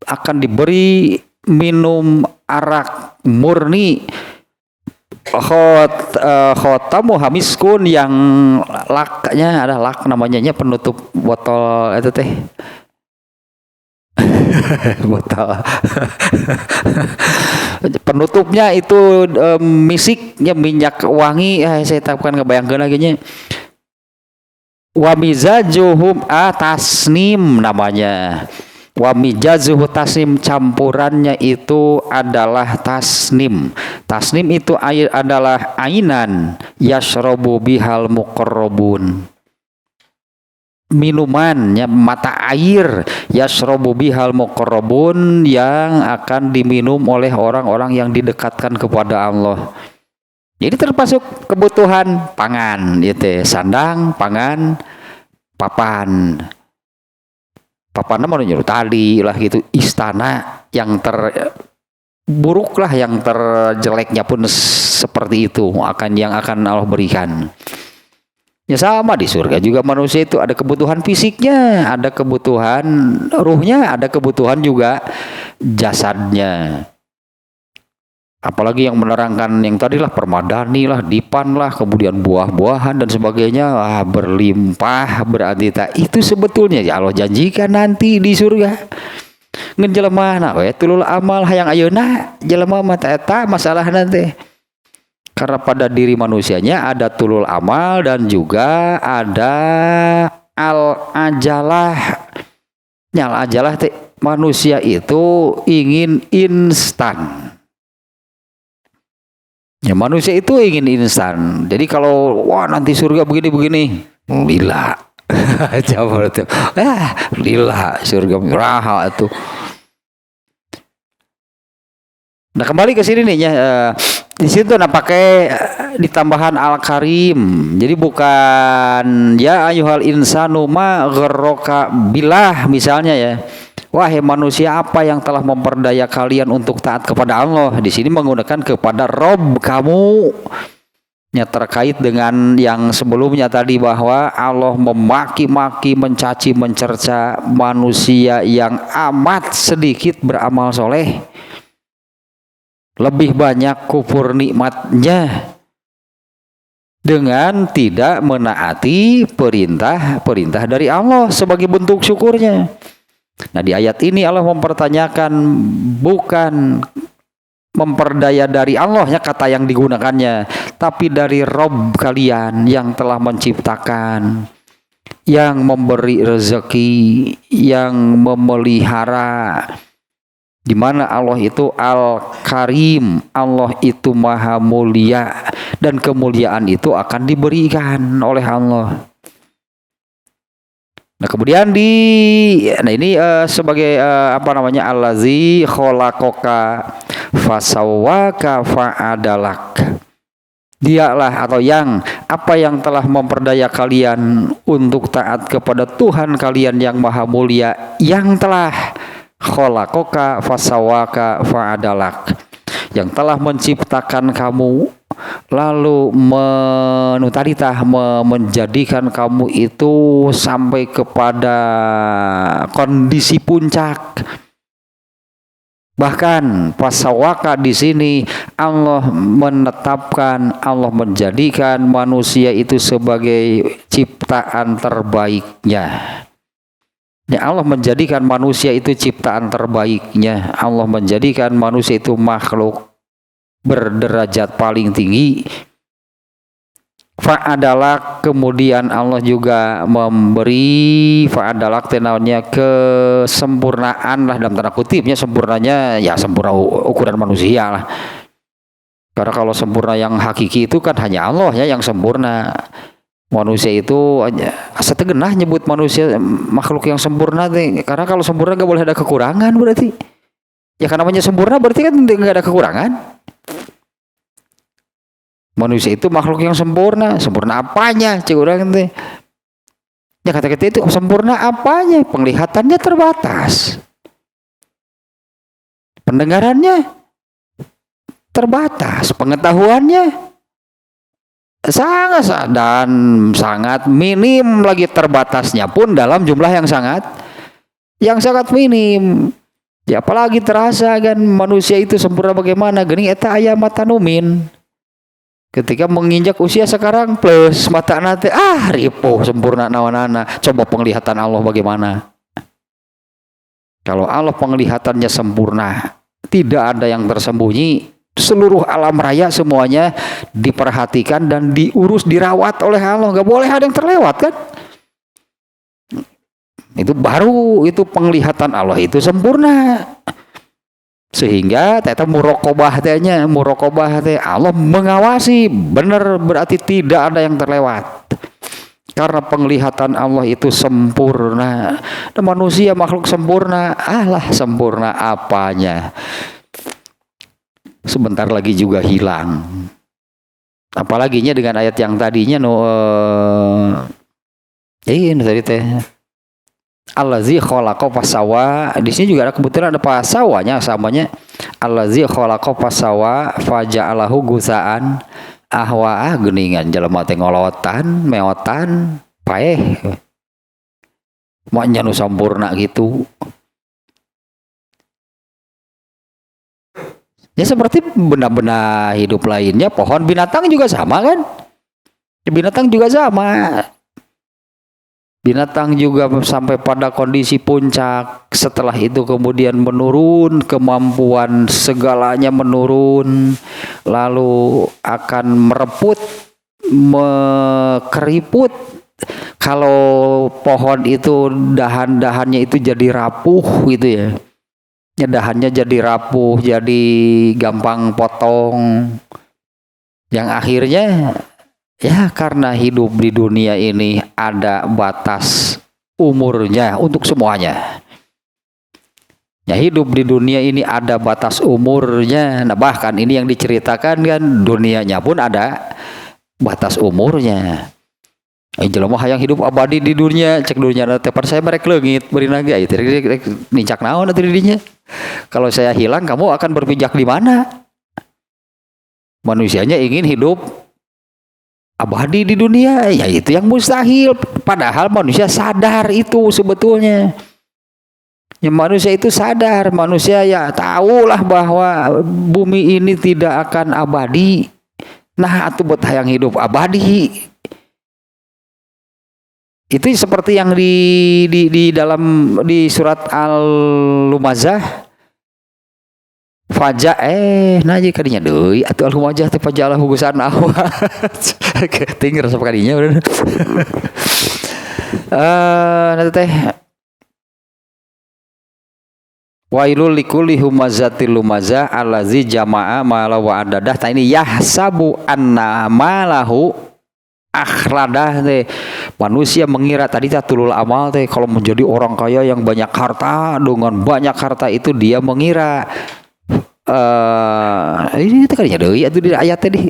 akan diberi minum arak murni khotamu hamiskun, yang laknya ada lak namanya penutup botol itu teh botol penutupnya itu misiknya minyak wangi. Saya takkan ngebayangkeun lagi nya wa mizajuhum tasnim namanya. Wa mijazuhu tasnim, campurannya itu adalah tasnim. Tasnim itu air adalah ainan yashrabu bihal muqarrabun, minumannya mata air yashrabu bihal muqarrabun, yang akan diminum oleh orang-orang yang didekatkan kepada Allah. Jadi termasuk kebutuhan pangan gitu, sandang, pangan, papan. Papan nama nyuruh tadi lah gitu, istana yang terburuk lah, yang terjeleknya pun seperti itu yang akan Allah berikan. Ya sama di surga juga manusia itu ada kebutuhan fisiknya, ada kebutuhan ruhnya, ada kebutuhan juga jasadnya. Apalagi yang menerangkan yang tadi lah permadani lah, dipan lah, kemudian buah-buahan dan sebagainya, berlimpah berarti itu sebetulnya ya Allah janjikan nanti di surga. Ngan jelema na we tulul amal hayang ayeuna jelema mah eta masalah nanti. Karena pada diri manusianya ada tulul amal dan juga ada al-ajalah. Nyal ajalah teh manusia itu ingin instan. Ya manusia itu ingin instan. Jadi kalau wah nanti surga begini-begini, lila. Coba itu. Lila surga raha itu. Nah kembali ke sini nih ya. Di situ pakai ditambahan al-karim. Jadi bukan ya ayyuhal insanu ma gharraka bilah misalnya ya. Wahai manusia, apa yang telah memperdaya kalian untuk taat kepada Allah? Di sini menggunakan kepada Rob kamu. Ya, terkait dengan yang sebelumnya tadi bahwa Allah memaki-maki, mencaci, mencerca manusia yang amat sedikit beramal soleh, lebih banyak kufur nikmatnya dengan tidak menaati perintah dari Allah sebagai bentuk syukurnya. Nah di ayat ini Allah mempertanyakan bukan memperdaya dari Allahnya kata yang digunakannya, tapi dari Rob kalian yang telah menciptakan, yang memberi rezeki, yang memelihara. Di mana Allah itu Al-Karim, Allah itu Maha Mulia, dan kemuliaan itu akan diberikan oleh Allah. Nah kemudian ini sebagai allazi khalaqaka fasawwaka fa'adalak. Dialah atau yang telah memperdaya kalian untuk taat kepada Tuhan kalian yang Maha Mulia, yang telah khalaqaka fasawwaka fa'adalak, yang telah menciptakan kamu lalu menjadikan kamu itu sampai kepada kondisi puncak. Bahkan fasawaka di sini Allah menetapkan, Allah menjadikan manusia itu sebagai ciptaan terbaiknya. Ya, Allah menjadikan manusia itu ciptaan terbaiknya. Allah menjadikan manusia itu makhluk berderajat paling tinggi. Fa'adalak, kemudian Allah juga memberi fa'adalak tenaunya kesempurnaan lah, dalam tanda kutipnya sempurnanya ya sempurna ukuran manusia lah. Karena kalau sempurna yang hakiki itu kan hanya Allah ya yang sempurna. Manusia itu setegenah nyebut manusia makhluk yang sempurna deh. Karena kalau sempurna gak boleh ada kekurangan berarti. Ya karena namanya sempurna berarti kan gak ada kekurangan. Manusia itu makhluk yang sempurna. Sempurna apanya? Cik orang itu. Ya kata-kata itu sempurna apanya? Penglihatannya terbatas. Pendengarannya terbatas. Pengetahuannya sangat minim lagi, terbatasnya pun dalam jumlah yang sangat minim. Ya apalagi terasa kan manusia itu sempurna bagaimana? Geuning eta aya matanumin. Ketika menginjak usia sekarang plus mata nate ripuh sempurna nawanana. Coba penglihatan Allah bagaimana? Kalau Allah penglihatannya sempurna, tidak ada yang tersembunyi, seluruh alam raya semuanya diperhatikan dan diurus, dirawat oleh Allah, nggak boleh ada yang terlewat kan? Itu baru itu penglihatan Allah itu sempurna. Sehingga teta muraqabah teh Allah mengawasi, benar berarti tidak ada yang terlewat. Karena penglihatan Allah itu sempurna. Dan manusia makhluk sempurna, sempurna apanya? Sebentar lagi juga hilang. Apalaginya dengan ayat yang tadinya ini tadi teh allazi khalaqa fasawa. Di sini juga ada kebetulan ada pasawanya samanya. Allazi khalaqa fasawa faja'alahu gusaan ahwa geuningan jelema teh ngolotan meotan paeh. Monya nu sampurna gitu. Ya seperti benda-benda hidup lainnya, pohon, binatang juga sama kan? Binatang juga sama. Binatang juga sampai pada kondisi puncak, setelah itu kemudian menurun, kemampuan segalanya menurun, lalu akan mereput, keriput. Kalau pohon itu dahan-dahannya itu jadi rapuh gitu ya. Dahannya jadi rapuh, jadi gampang potong. Yang akhirnya ya karena hidup di dunia ini ada batas umurnya untuk semuanya. Ya hidup di dunia ini ada batas umurnya. Nah bahkan ini yang diceritakan kan dunianya pun ada batas umurnya. Jelema hayang hidup abadi di dunia, cek dunia teh saya merek leungit beri naga itu nincak naon atuh didinya. Kalau saya hilang kamu akan berpijak di mana? Manusianya ingin hidup abadi di dunia, ya itu yang mustahil. Padahal manusia sadar itu sebetulnya. Ya, manusia itu sadar, manusia ya tahulah bahwa bumi ini tidak akan abadi. Nah, atuh buat hayang hidup abadi. Itu seperti yang di surat Al-Lumazah Faja naji kadinya deui atuh al humajah teh faja lahu gusan awat. Tinggal rasa kadinya udah. Nanti teh wailul likulli humazatil lumazah allazi jama'a mala wa adadah. Ta ini yahsabu anna malahu akhladah teh. Manusia mengira tadi tulul amal teh kalau menjadi orang kaya yang banyak harta, dengan banyak harta itu dia mengira ini teh kadinya deui atuh di ayat teh di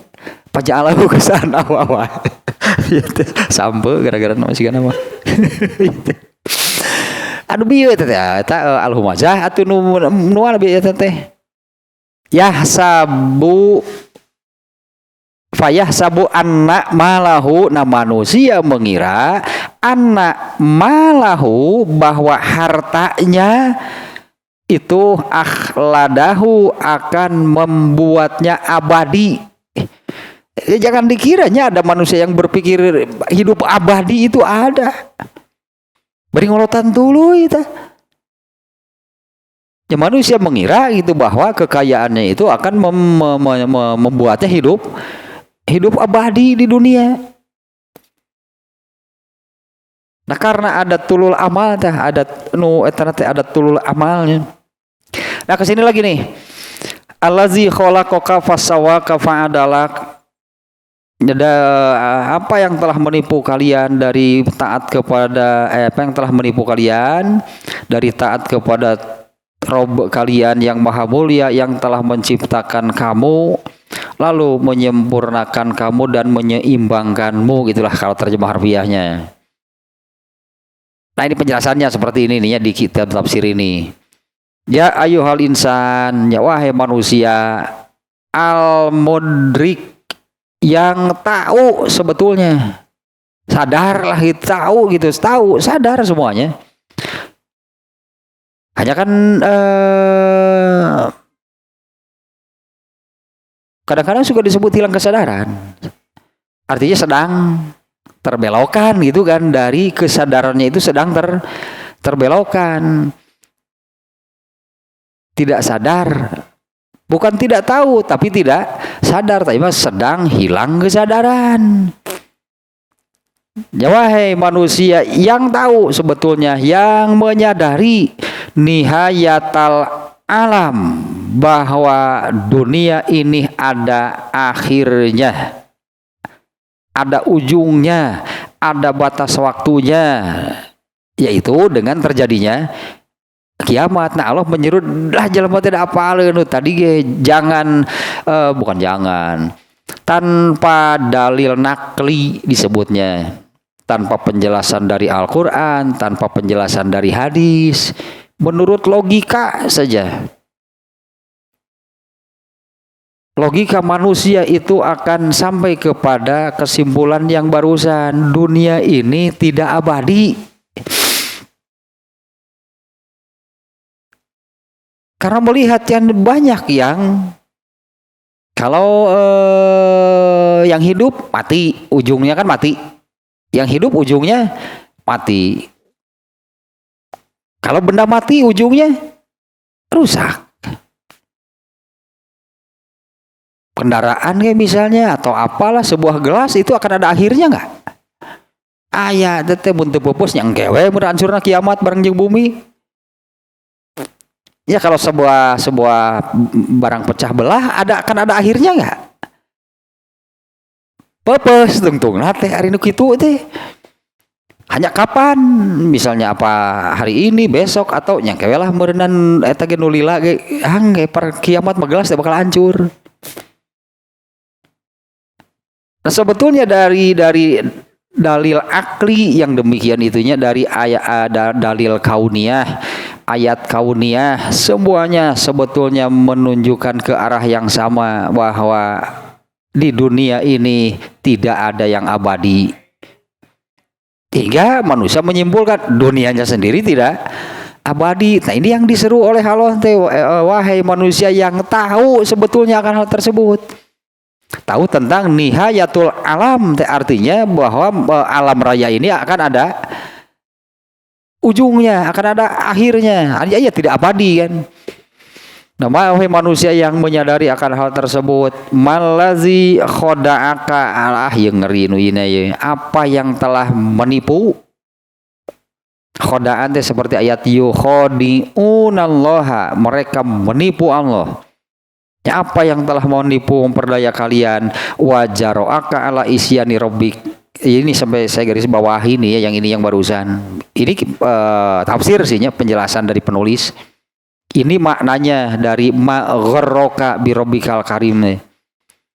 paja'alahu kesana awa. Sampai gara-gara nama sigana mah. Anu bieu teh eta al-humazah atuh nu lebih eta teh. Yahsabu fayahsabu anna malahu, na manusia mengira anna malahu bahwa hartanya itu akhladahu akan membuatnya abadi. Jangan dikiranya ada manusia yang berpikir hidup abadi itu ada. Beri ngolotan dulu itu. Ya, manusia mengira itu bahwa kekayaannya itu akan membuatnya hidup abadi di dunia. Nah, karena ada tulul amal ada ada tulul amalnya. Nah, kesini lagi nih. Allazi khalaqaka fasawwaka fa'adalak. Ada apa yang telah menipu kalian dari taat kepada apa yang telah menipu kalian dari taat kepada Rob kalian yang maha mulia yang telah menciptakan kamu lalu menyempurnakan kamu dan menyeimbangkanmu, gitulah kalau terjemah harfiahnya. Nah, ini penjelasannya seperti ini nih ya di kitab tafsir ini. Ya ayyuhal insan, ya wahai manusia, al-mudrik, yang tahu sebetulnya, sadarlah, tahu gitu, sadar semuanya. Hanya kan kadang-kadang suka disebut hilang kesadaran, artinya sedang terbelokkan gitu kan, dari kesadarannya itu sedang terbelokkan, tidak sadar. Bukan tidak tahu, tapi tidak sadar, tapi sedang hilang kesadaran. Ya wahai manusia yang tahu sebetulnya, yang menyadari nihayatal alam, bahwa dunia ini ada akhirnya, ada ujungnya, ada batas waktunya, yaitu dengan terjadinya kiamat. Nah, Allah menyeru lah jelema tidak apaleun tadi ge, jangan bukan jangan, tanpa dalil nakli disebutnya, tanpa penjelasan dari Al-Qur'an, tanpa penjelasan dari hadis, menurut logika saja. Logika manusia itu akan sampai kepada kesimpulan yang barusan, dunia ini tidak abadi. Karena melihat yang banyak yang kalau yang hidup mati, ujungnya kan mati. Yang hidup ujungnya mati. Kalau benda mati ujungnya rusak. Kendaraan kayak misalnya atau apalah, sebuah gelas itu akan ada akhirnya nggak? Aya teh mun teu pupus yang kewe mun hancurna kiamat bareng jeung bumi. Ya kalau sebuah barang pecah belah akan ada akhirnya nggak? Pepes tungtungna teh ari nu kitu teh. Hanya kapan? Misalnya apa hari ini, besok, atau nya kewe lah meureunnan eta ge nu lila ge hang ge par kiamat mah gelas teh bakal hancur. Nah, sebetulnya dari dalil akli yang demikian itunya, dari ayat dalil kauniyah, ayat kauniyah, semuanya sebetulnya menunjukkan ke arah yang sama, bahwa di dunia ini tidak ada yang abadi. Hingga manusia menyimpulkan dunianya sendiri tidak abadi. Nah, ini yang diseru oleh Allah, wahai manusia yang tahu sebetulnya akan hal tersebut. Tahu tentang nihayatul alam, artinya bahwa alam raya ini akan ada ujungnya, akan ada akhirnya. Ya tidak abadi kan. Nama manusia yang menyadari akan hal tersebut, malazi khoda'aka alah yang ngeri nuina ya. Apa yang telah menipu? Khoda'an teh seperti ayat yukhadi'unallaha, mereka menipu Allah. Ya, apa yang telah menipu memperdaya kalian? Wajaro'aka ala isyani rabbik. Ini sampai saya garis bawah ini ya, yang ini yang barusan. Ini tafsir sihnya, penjelasan dari penulis. Ini maknanya dari ma'gharraka bi rabbikal karim.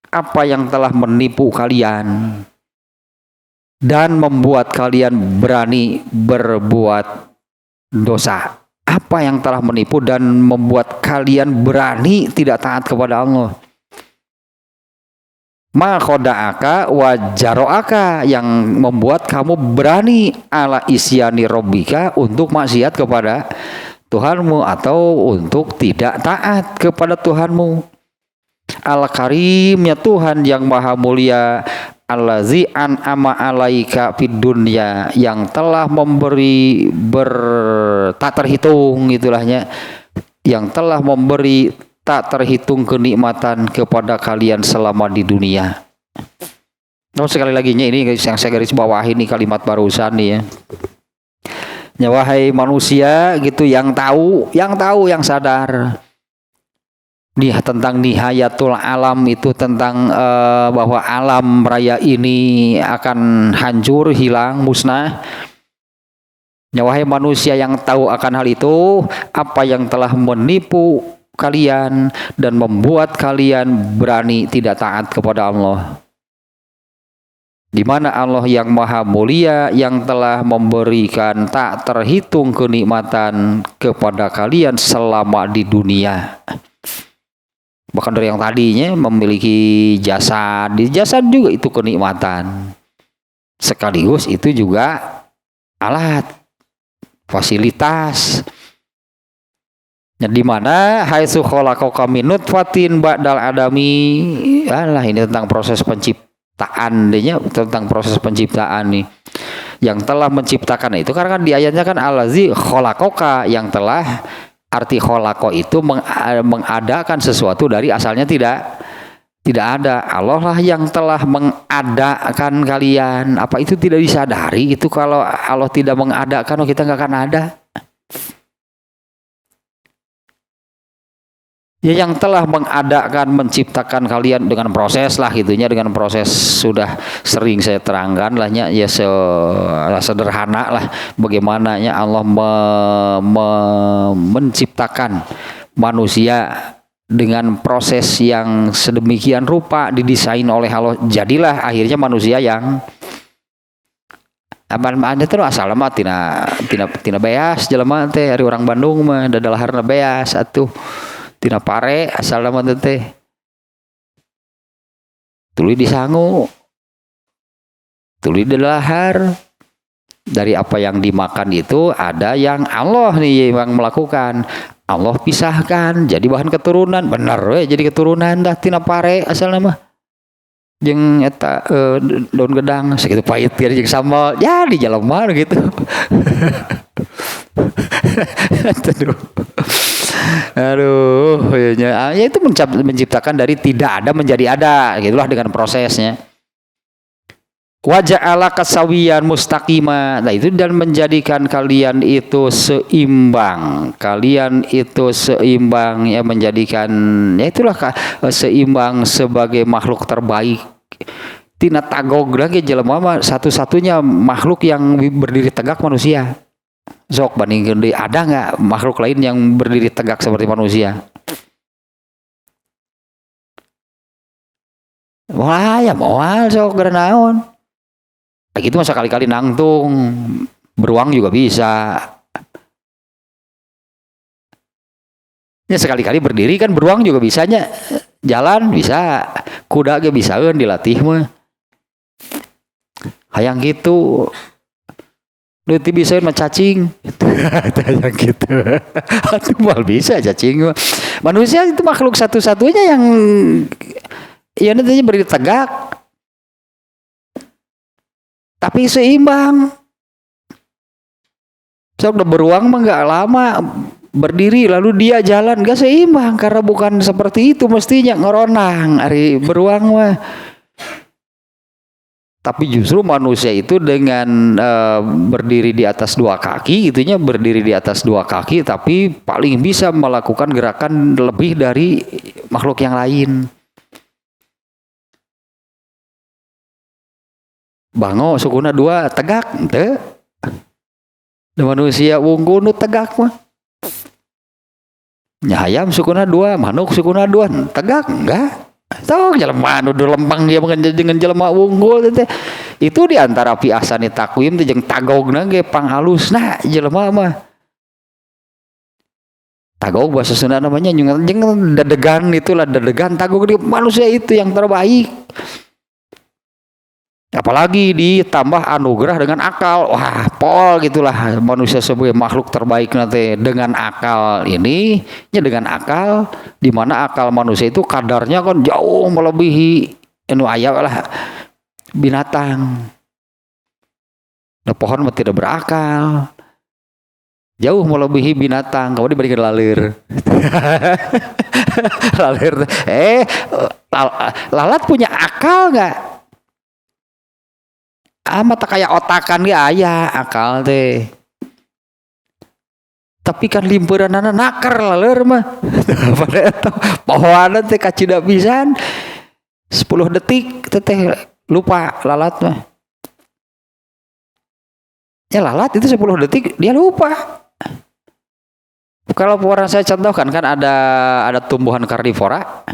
Apa yang telah menipu kalian dan membuat kalian berani berbuat dosa. Apa yang telah menipu dan membuat kalian berani tidak taat kepada Allah? Ma khoda'aka wa jaro'aka, yang membuat kamu berani ala isyani rabbika, untuk maksiat kepada Tuhanmu atau untuk tidak taat kepada Tuhanmu. Al-Karim, ya Tuhan yang maha mulia, allazi an'ama alaika fid dunya, yang telah memberi tak terhitung itulahnya, yang telah memberi tak terhitung kenikmatan kepada kalian selama di dunia. Nah, sekali lagi ini yang saya garis bawah ini kalimat barusan nih ya. Ya wahai manusia gitu, yang tahu, yang sadar tentang nihayatul alam itu, tentang bahwa alam raya ini akan hancur, hilang, musnah. Ya wahai manusia yang tahu akan hal itu, apa yang telah menipu kalian dan membuat kalian berani tidak taat kepada Allah. Di mana Allah yang maha mulia, yang telah memberikan tak terhitung kenikmatan kepada kalian selama di dunia. Bahkan dari yang tadinya memiliki jasad, di jasad juga itu kenikmatan. Sekaligus itu juga alat, fasilitas. Di mana haitsu khalaqaka min nutfatin ba'dal adami. Alah, ini tentang proses penciptaan, tentang proses penciptaan nih. Yang telah menciptakan itu, karena kan di ayatnya kan allazi khalaqaka, yang telah, arti khalaqo itu mengadakan sesuatu dari asalnya tidak ada. Allah lah yang telah mengadakan kalian. Apa itu tidak disadari? Itu kalau Allah tidak mengadakan, kita nggak akan ada. Ya, yang telah mengadakan, menciptakan kalian dengan proses lah gitunya, dengan proses sudah sering saya terangkan lahnya ya, sederhana lah bagaimana ya Allah menciptakan manusia dengan proses yang sedemikian rupa, didesain oleh Allah. Jadilah akhirnya manusia yang ada terus asal mah tina beas jelema teh, ari orang Bandung mah dadalaharna beas atuh. Tina pare asal nama teh tuluy disangu, tuluy dilahar. Dari apa yang dimakan itu ada yang Allah nih yang melakukan. Allah pisahkan jadi bahan keturunan, bener we jadi keturunan dah tina pare asal nama. Jeung eta daun gedang segitu pahit biar jeung sambal ya di jelema gitu. Aduh, ya itu menciptakan dari tidak ada menjadi ada, gitulah dengan prosesnya. Waja'ala kasawiyan mustaqima. Nah itu, dan menjadikan kalian itu seimbang. Kalian itu seimbang ya, menjadikan ya itulah seimbang sebagai makhluk terbaik. Tina tagog lagi jelema satu-satunya makhluk yang berdiri tegak manusia. Sok bandingkeun deui, ada nggak makhluk lain yang berdiri tegak seperti manusia? Wah ya moal sok geranaon. Gitu masa kali-kali nangtung, beruang juga bisa. Ya sekali-kali berdiri kan beruang juga bisanya, jalan bisa, kuda ge bisaeun dilatih mah. Hayang gitu. Duti bisa mah cacing. Hayang gitu. Atuh mal bisa cacing. Manusia itu makhluk satu-satunya yang ya nantinya berdiri tegak. Tapi seimbang. Sok udah beruang mah nggak lama berdiri lalu dia jalan gak seimbang, karena bukan seperti itu mestinya ngeronang ari beruang mah. Tapi justru manusia itu dengan berdiri di atas dua kaki, itunya berdiri di atas dua kaki, tapi paling bisa melakukan gerakan lebih dari makhluk yang lain. Bango sukuna dua tegak, ente. Manusia wungkul nu tegak mah. Nyahayam sukuna dua, manuk sukuna dua, tegak enggak? Tahu jelema nu lempang dia dengan jelema wunggul teh. Itu di antara piasani takwim teh jeung tagogna ge panghalusna jelema mah. Tagog bahasa Sunda namanya jeung dedegan, itulah dedegan tagog di manusia itu yang terbaik. Apalagi ditambah anugerah dengan akal, wah pol gitulah manusia sebagai makhluk terbaik nanti dengan akal ini, ya dengan akal, di mana akal manusia itu kadarnya kan jauh melebihi anu aya lah binatang. Nah, pohon mah tidak berakal, jauh melebihi binatang. Kamu dibandingkan lalir, lalir, lalat punya akal nggak? Amat kayak otakan dia aya akal teh. Tapi kan limperanana nakar laler mah. Pada eta pohona teh kacida pisan. 10 detik teh lupa lalat mah. Ya lalat itu 10 detik dia lupa. Kalau orang saya contohkan kan ada tumbuhan karnivora,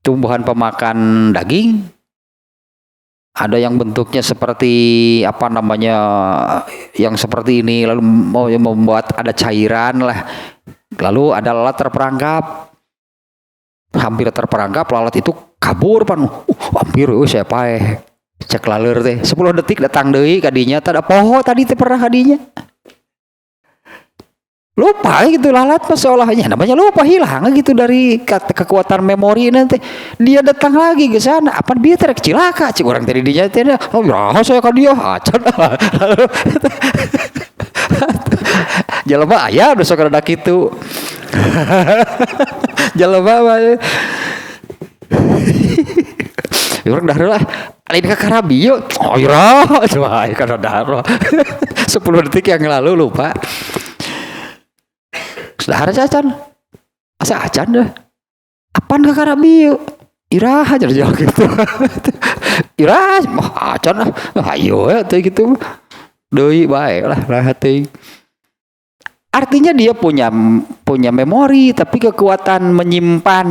tumbuhan pemakan daging. Ada yang bentuknya seperti apa namanya, yang seperti ini, lalu mau membuat ada cairan lah, lalu ada lalat terperangkap, hampir terperangkap, lalat itu kabur pan, hampir saya paeh cek laler teh 10 detik datang deui kadinya, tak ada poho tadi teh pernah kadinya. Lupa gitu lalat pas seolahnya namanya lupa, hilang gitu dari kekuatan memori nanti. Dia datang lagi ke sana, apa dia terek cilaka cik orang tadi dia teh, oh ya saya ka dia acan. Jelema aya udah sok rada kitu. Jelema mah orang dah lah lain ka karabio. Oh iya coba kana dahar 10 detik yang lalu lupa. Sudah acan, asa acan dah. Apaan ke karabio? Irah aja jauh gitu. Irah, mah acan lah. Ayo ya, tuh gitu. Doi baik lah, hati. Artinya dia punya memori, tapi kekuatan menyimpan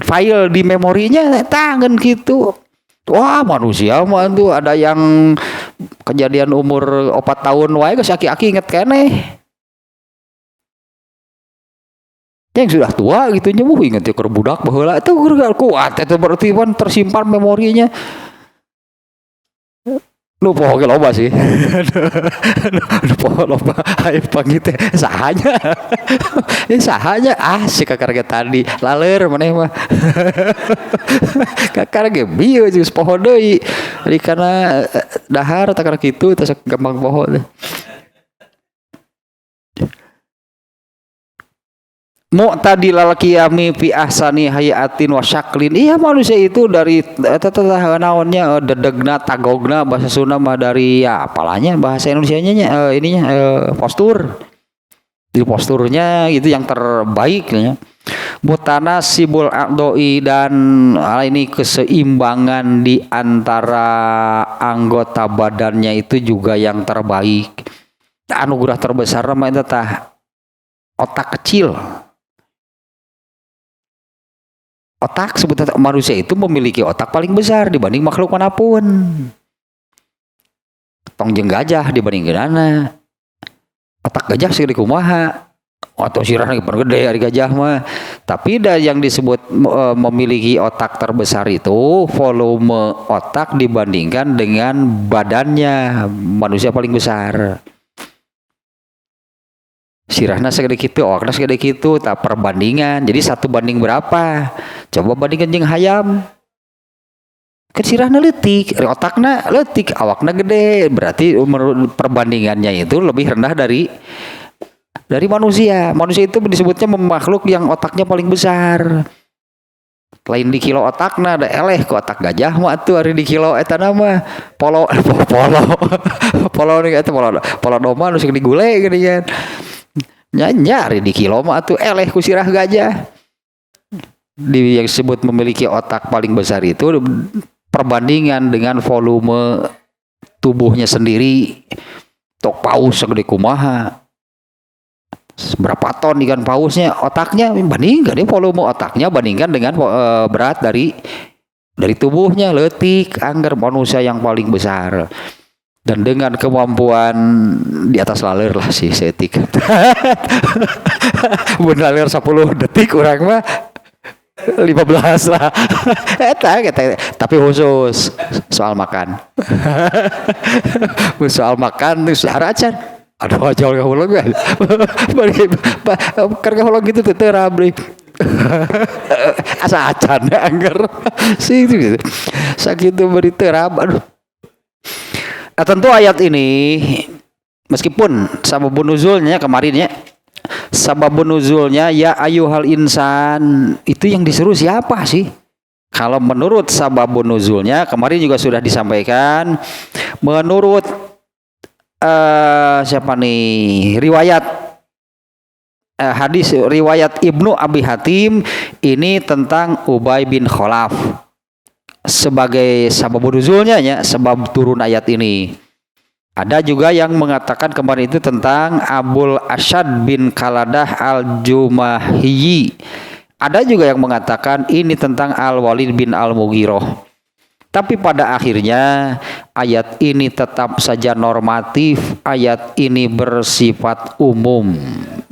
file di memorinya tangan gitu. Wah manusia mah tuh ada yang kejadian umur 4 tahun wae geus aki-aki inget keneh. Yang sudah tua gitu nya inget ya keur budak baheula itu kuat itu berarti kan tersimpan memorinya. Lu poho ge loba sih. Lu poho loba aya panggih teh sahanya. Sahanya si kakar ge tadi laler maneh mah. Kakar ge bieu geus poho deui. Ari kana dahar takar kitu teh gampang poho teh. Mu'tadilal qiyami fi ahsani hayatin wa syaklin. Iya manusia itu dari naonnya dedegna tagogna bahasa Sunda mah dari ya apalanya bahasa Indonesianya postur. Di posturnya itu yang terbaik ya. Mutanasibul a'doi dan ini keseimbangan di antara anggota badannya itu juga yang terbaik. Anugerah terbesar mah eta tah otak kecil. Otak sebetulnya manusia itu memiliki otak paling besar dibanding makhluk manapun. Tong jeung gajah dibandingkeunana. Otak gajah segede kumaha? Atau sirah lagi gede ari gajah mah. Tapi yang disebut memiliki otak terbesar itu volume otak dibandingkan dengan badannya manusia paling besar. Sirahna segede kitu, awakna segede kitu, tak perbandingan. Jadi 1 banding berapa? Coba bandingkan jeung hayam. Kan sirahna leutik, otakna leutik, awakna gede. Berarti perbandingannya itu lebih rendah dari Dari manusia. Manusia itu disebutnya makhluk yang otaknya paling besar. Lain di kilo otakna ada eleh ke otak gajah mah atuh ari di kilo eta nama polo polo nih eta polo doma nu sing digule geuning kan. Nyari di kilo mah atuh eleh ku sirah gajah. Yang disebut memiliki otak paling besar itu perbandingan dengan volume tubuhnya sendiri. Tok paus segede kumaha. Berapa ton ikan pausnya, otaknya bandingkan volume otaknya bandingkan dengan berat dari tubuhnya. Leutik anggar manusia yang paling besar dan dengan kemampuan di atas laler lah sih setik. Mun laler 10 detik orang mah 15 lah. Tapi khusus soal makan. Soal makan saracan. Aduh aja oleh ulang kan. Karena ulang gitu tetera beli. Asa acan anggar. Sih gitu. Sakitu beri terab. Aduh. Nah, tentu ayat ini meskipun sababun nuzulnya kemarin ya. Sababun nuzulnya ya ayyuhal insan itu yang disuruh siapa sih? Kalau menurut sababun nuzulnya kemarin juga sudah disampaikan menurut siapa nih riwayat hadis riwayat Ibnu Abi Hatim ini tentang Ubay bin Khalaf sebagai sabab nuzulnya ya, sebab turun ayat ini. Ada juga yang mengatakan kemarin itu tentang Abul Asyad bin Kaladah al-Jumahiyi. Ada juga yang mengatakan ini tentang Al-Walid bin Al-Mughirah. Tapi pada akhirnya ayat ini tetap saja normatif, ayat ini bersifat umum.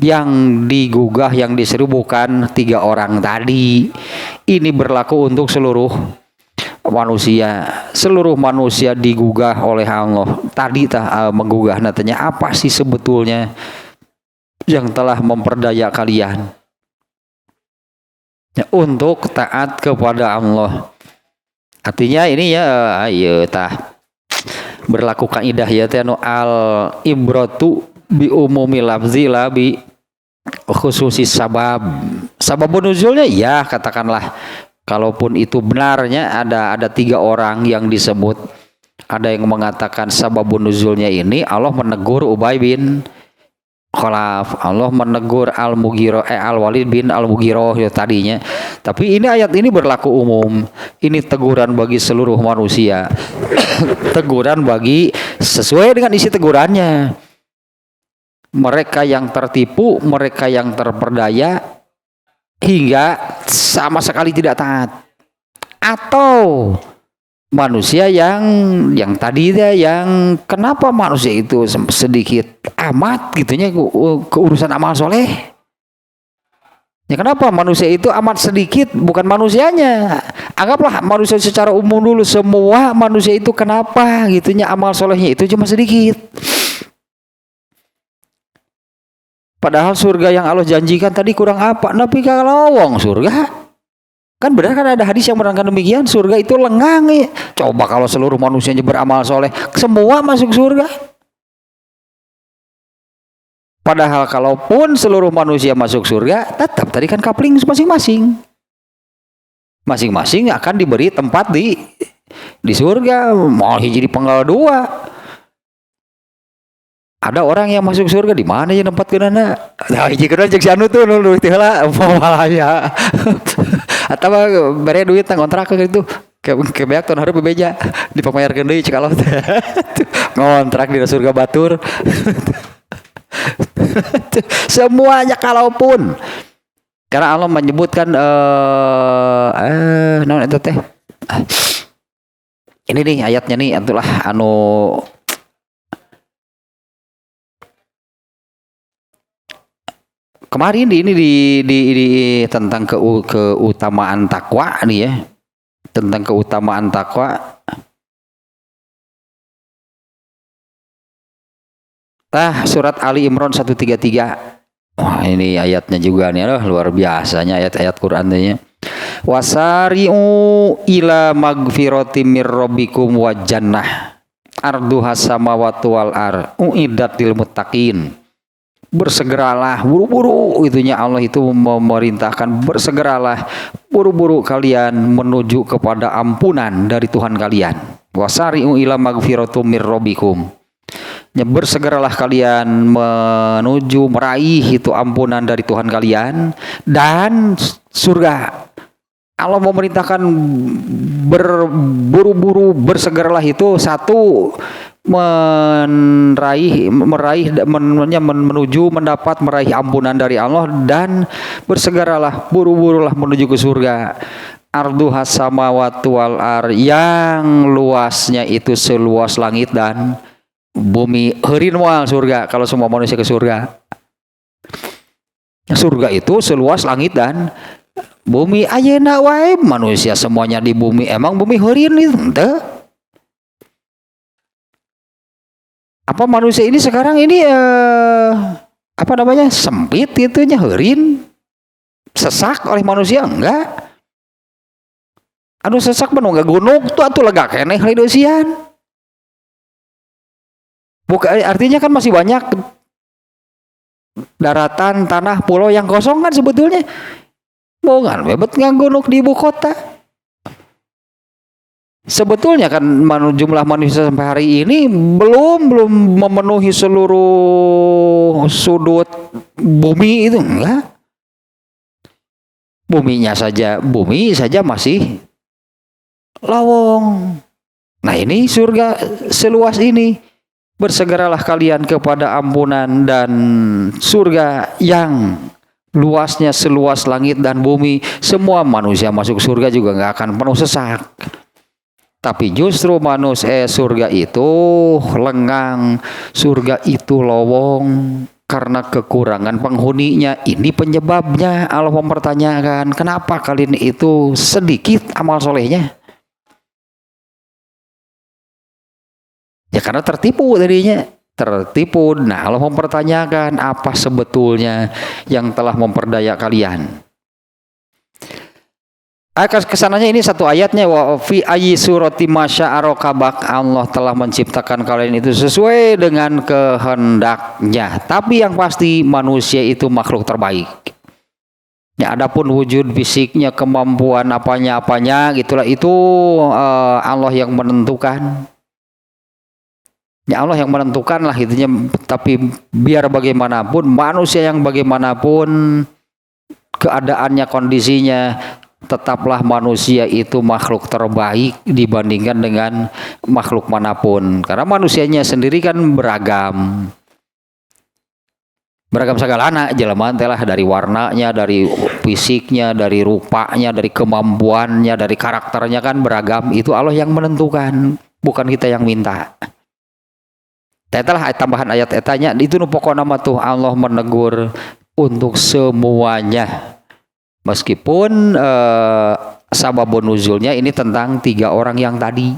Yang digugah, yang diseru bukan 3 orang tadi. Ini berlaku untuk seluruh manusia. Seluruh manusia digugah oleh Allah. Tadi menggugah natanya apa sih sebetulnya yang telah memperdaya kalian ya, untuk taat kepada Allah. Artinya ini ya ayo berlaku kaidah ya teh al ibratu bi umumi lafzi la bi khususi sabab. Sababun nuzulnya ya katakanlah kalaupun itu benarnya ada 3 orang yang disebut. Ada yang mengatakan sababun nuzulnya ini Allah menegur Ubay bin Khalaf, Allah menegur Al-Walid bin Al-Mughirah ya tadinya. Tapi ini ayat ini berlaku umum. Ini teguran bagi seluruh manusia. Teguran bagi sesuai dengan isi tegurannya. Mereka yang tertipu, mereka yang terperdaya hingga sama sekali tidak taat. Atau manusia yang tadi yang kenapa manusia itu sedikit amat gitunya ke urusan amal soleh ya, kenapa manusia itu amat sedikit, bukan manusianya. Anggaplah manusia secara umum dulu, semua manusia itu kenapa gitunya amal solehnya itu cuma sedikit, padahal surga yang Allah janjikan tadi kurang apa? Nabi kalawong surga. Kan benar kan ada hadis yang menerangkan demikian, surga itu lengang ya. Coba kalau seluruh manusianya beramal soleh, semua masuk surga. Padahal kalaupun seluruh manusia masuk surga, tetap tadi kan kapling masing-masing. Masing-masing akan diberi tempat di surga. Mau hiji di penggal 2. Ada orang yang masuk surga di mana ya tempat kenana? Nah, hiji kana jeung si anu tuh nu teh heula umpamanya. Atau bare duit tang kontrak gitu ke beak tahun hareup bebeja dipamayarkeun deui cek Allah teh. Ngontrak di surga batur. Semuanya kalaupun karena Allah menyebutkan naon eta teh. Ini nih ayatnya nih itulah anu kemarin ini di tentang keutamaan takwa nih ya, tentang keutamaan takwa. Surat Ali Imran 133. Wah, ini ayatnya juga nih, luar biasanya ayat-ayat Qur'annya. Wasari'u ila magfiratim mir rabbikum wa jannah arduhas samawati wal ar uiddat lil muttaqin. bersegeralah buru-buru, itunya Allah itu memerintahkan bersegeralah buru-buru kalian menuju kepada ampunan dari Tuhan kalian. Wasari'u ila magfiratum mir rabbikum. Ya, bersegeralah kalian menuju meraih itu ampunan dari Tuhan kalian dan surga. Allah memerintahkan berburu-buru bersegeralah itu satu menuju mendapat meraih ampunan dari Allah, dan bersegeralah buru-burulah menuju ke surga. Arduhas samawati wal ar, yang luasnya itu seluas langit dan bumi. Heureun moal surga kalau semua manusia ke surga. Surga itu seluas langit dan bumi. Ayeuna wae manusia semuanya di bumi, emang bumi heureun itu henteu? Apa manusia ini sekarang ini apa namanya, sempit itunya, heureun sesak oleh manusia? Enggak. Anu sesak mah nu gunung tuh atuh lega keneh deusian. Bukan artinya kan masih banyak daratan, tanah, pulau yang kosong kan sebetulnya. Bogan bebet ngagunuk di ibu kota. Sebetulnya kan jumlah manusia sampai hari ini belum memenuhi seluruh sudut bumi itu, enggak. Bumi saja masih lawong. Nah ini surga seluas ini. Bersegeralah kalian kepada ampunan dan surga yang luasnya seluas langit dan bumi. Semua manusia masuk surga juga nggak akan penuh sesak. Tapi justru surga itu lengang, surga itu lowong karena kekurangan penghuninya. Ini penyebabnya Allah mempertanyakan, kenapa kalian itu sedikit amal solehnya? Ya karena tertipu tadinya. Tertipu. Nah Allah mempertanyakan, apa sebetulnya yang telah memperdaya kalian? Kesananya ini satu ayatnya, wa fi ayyi surati masya'arokabak, Allah telah menciptakan kalian itu sesuai dengan kehendaknya. Tapi yang pasti manusia itu makhluk terbaik. Ya, adapun wujud fisiknya, kemampuan apanya gitulah, itu Allah yang menentukan. Ya Allah yang menentukan lah itunya. Tapi biar bagaimanapun manusia yang bagaimanapun keadaannya, kondisinya, tetaplah manusia itu makhluk terbaik dibandingkan dengan makhluk manapun. Karena manusianya sendiri kan beragam segalana, jelema teh lah, dari warnanya, dari fisiknya, dari rupanya, dari kemampuannya, dari karakternya kan beragam. Itu Allah yang menentukan, bukan kita yang minta. Tetalah tambahan ayat etanya itu nu pokona mah tuh Allah menegur untuk semuanya. Meskipun sababun nuzulnya ini tentang 3 orang yang tadi.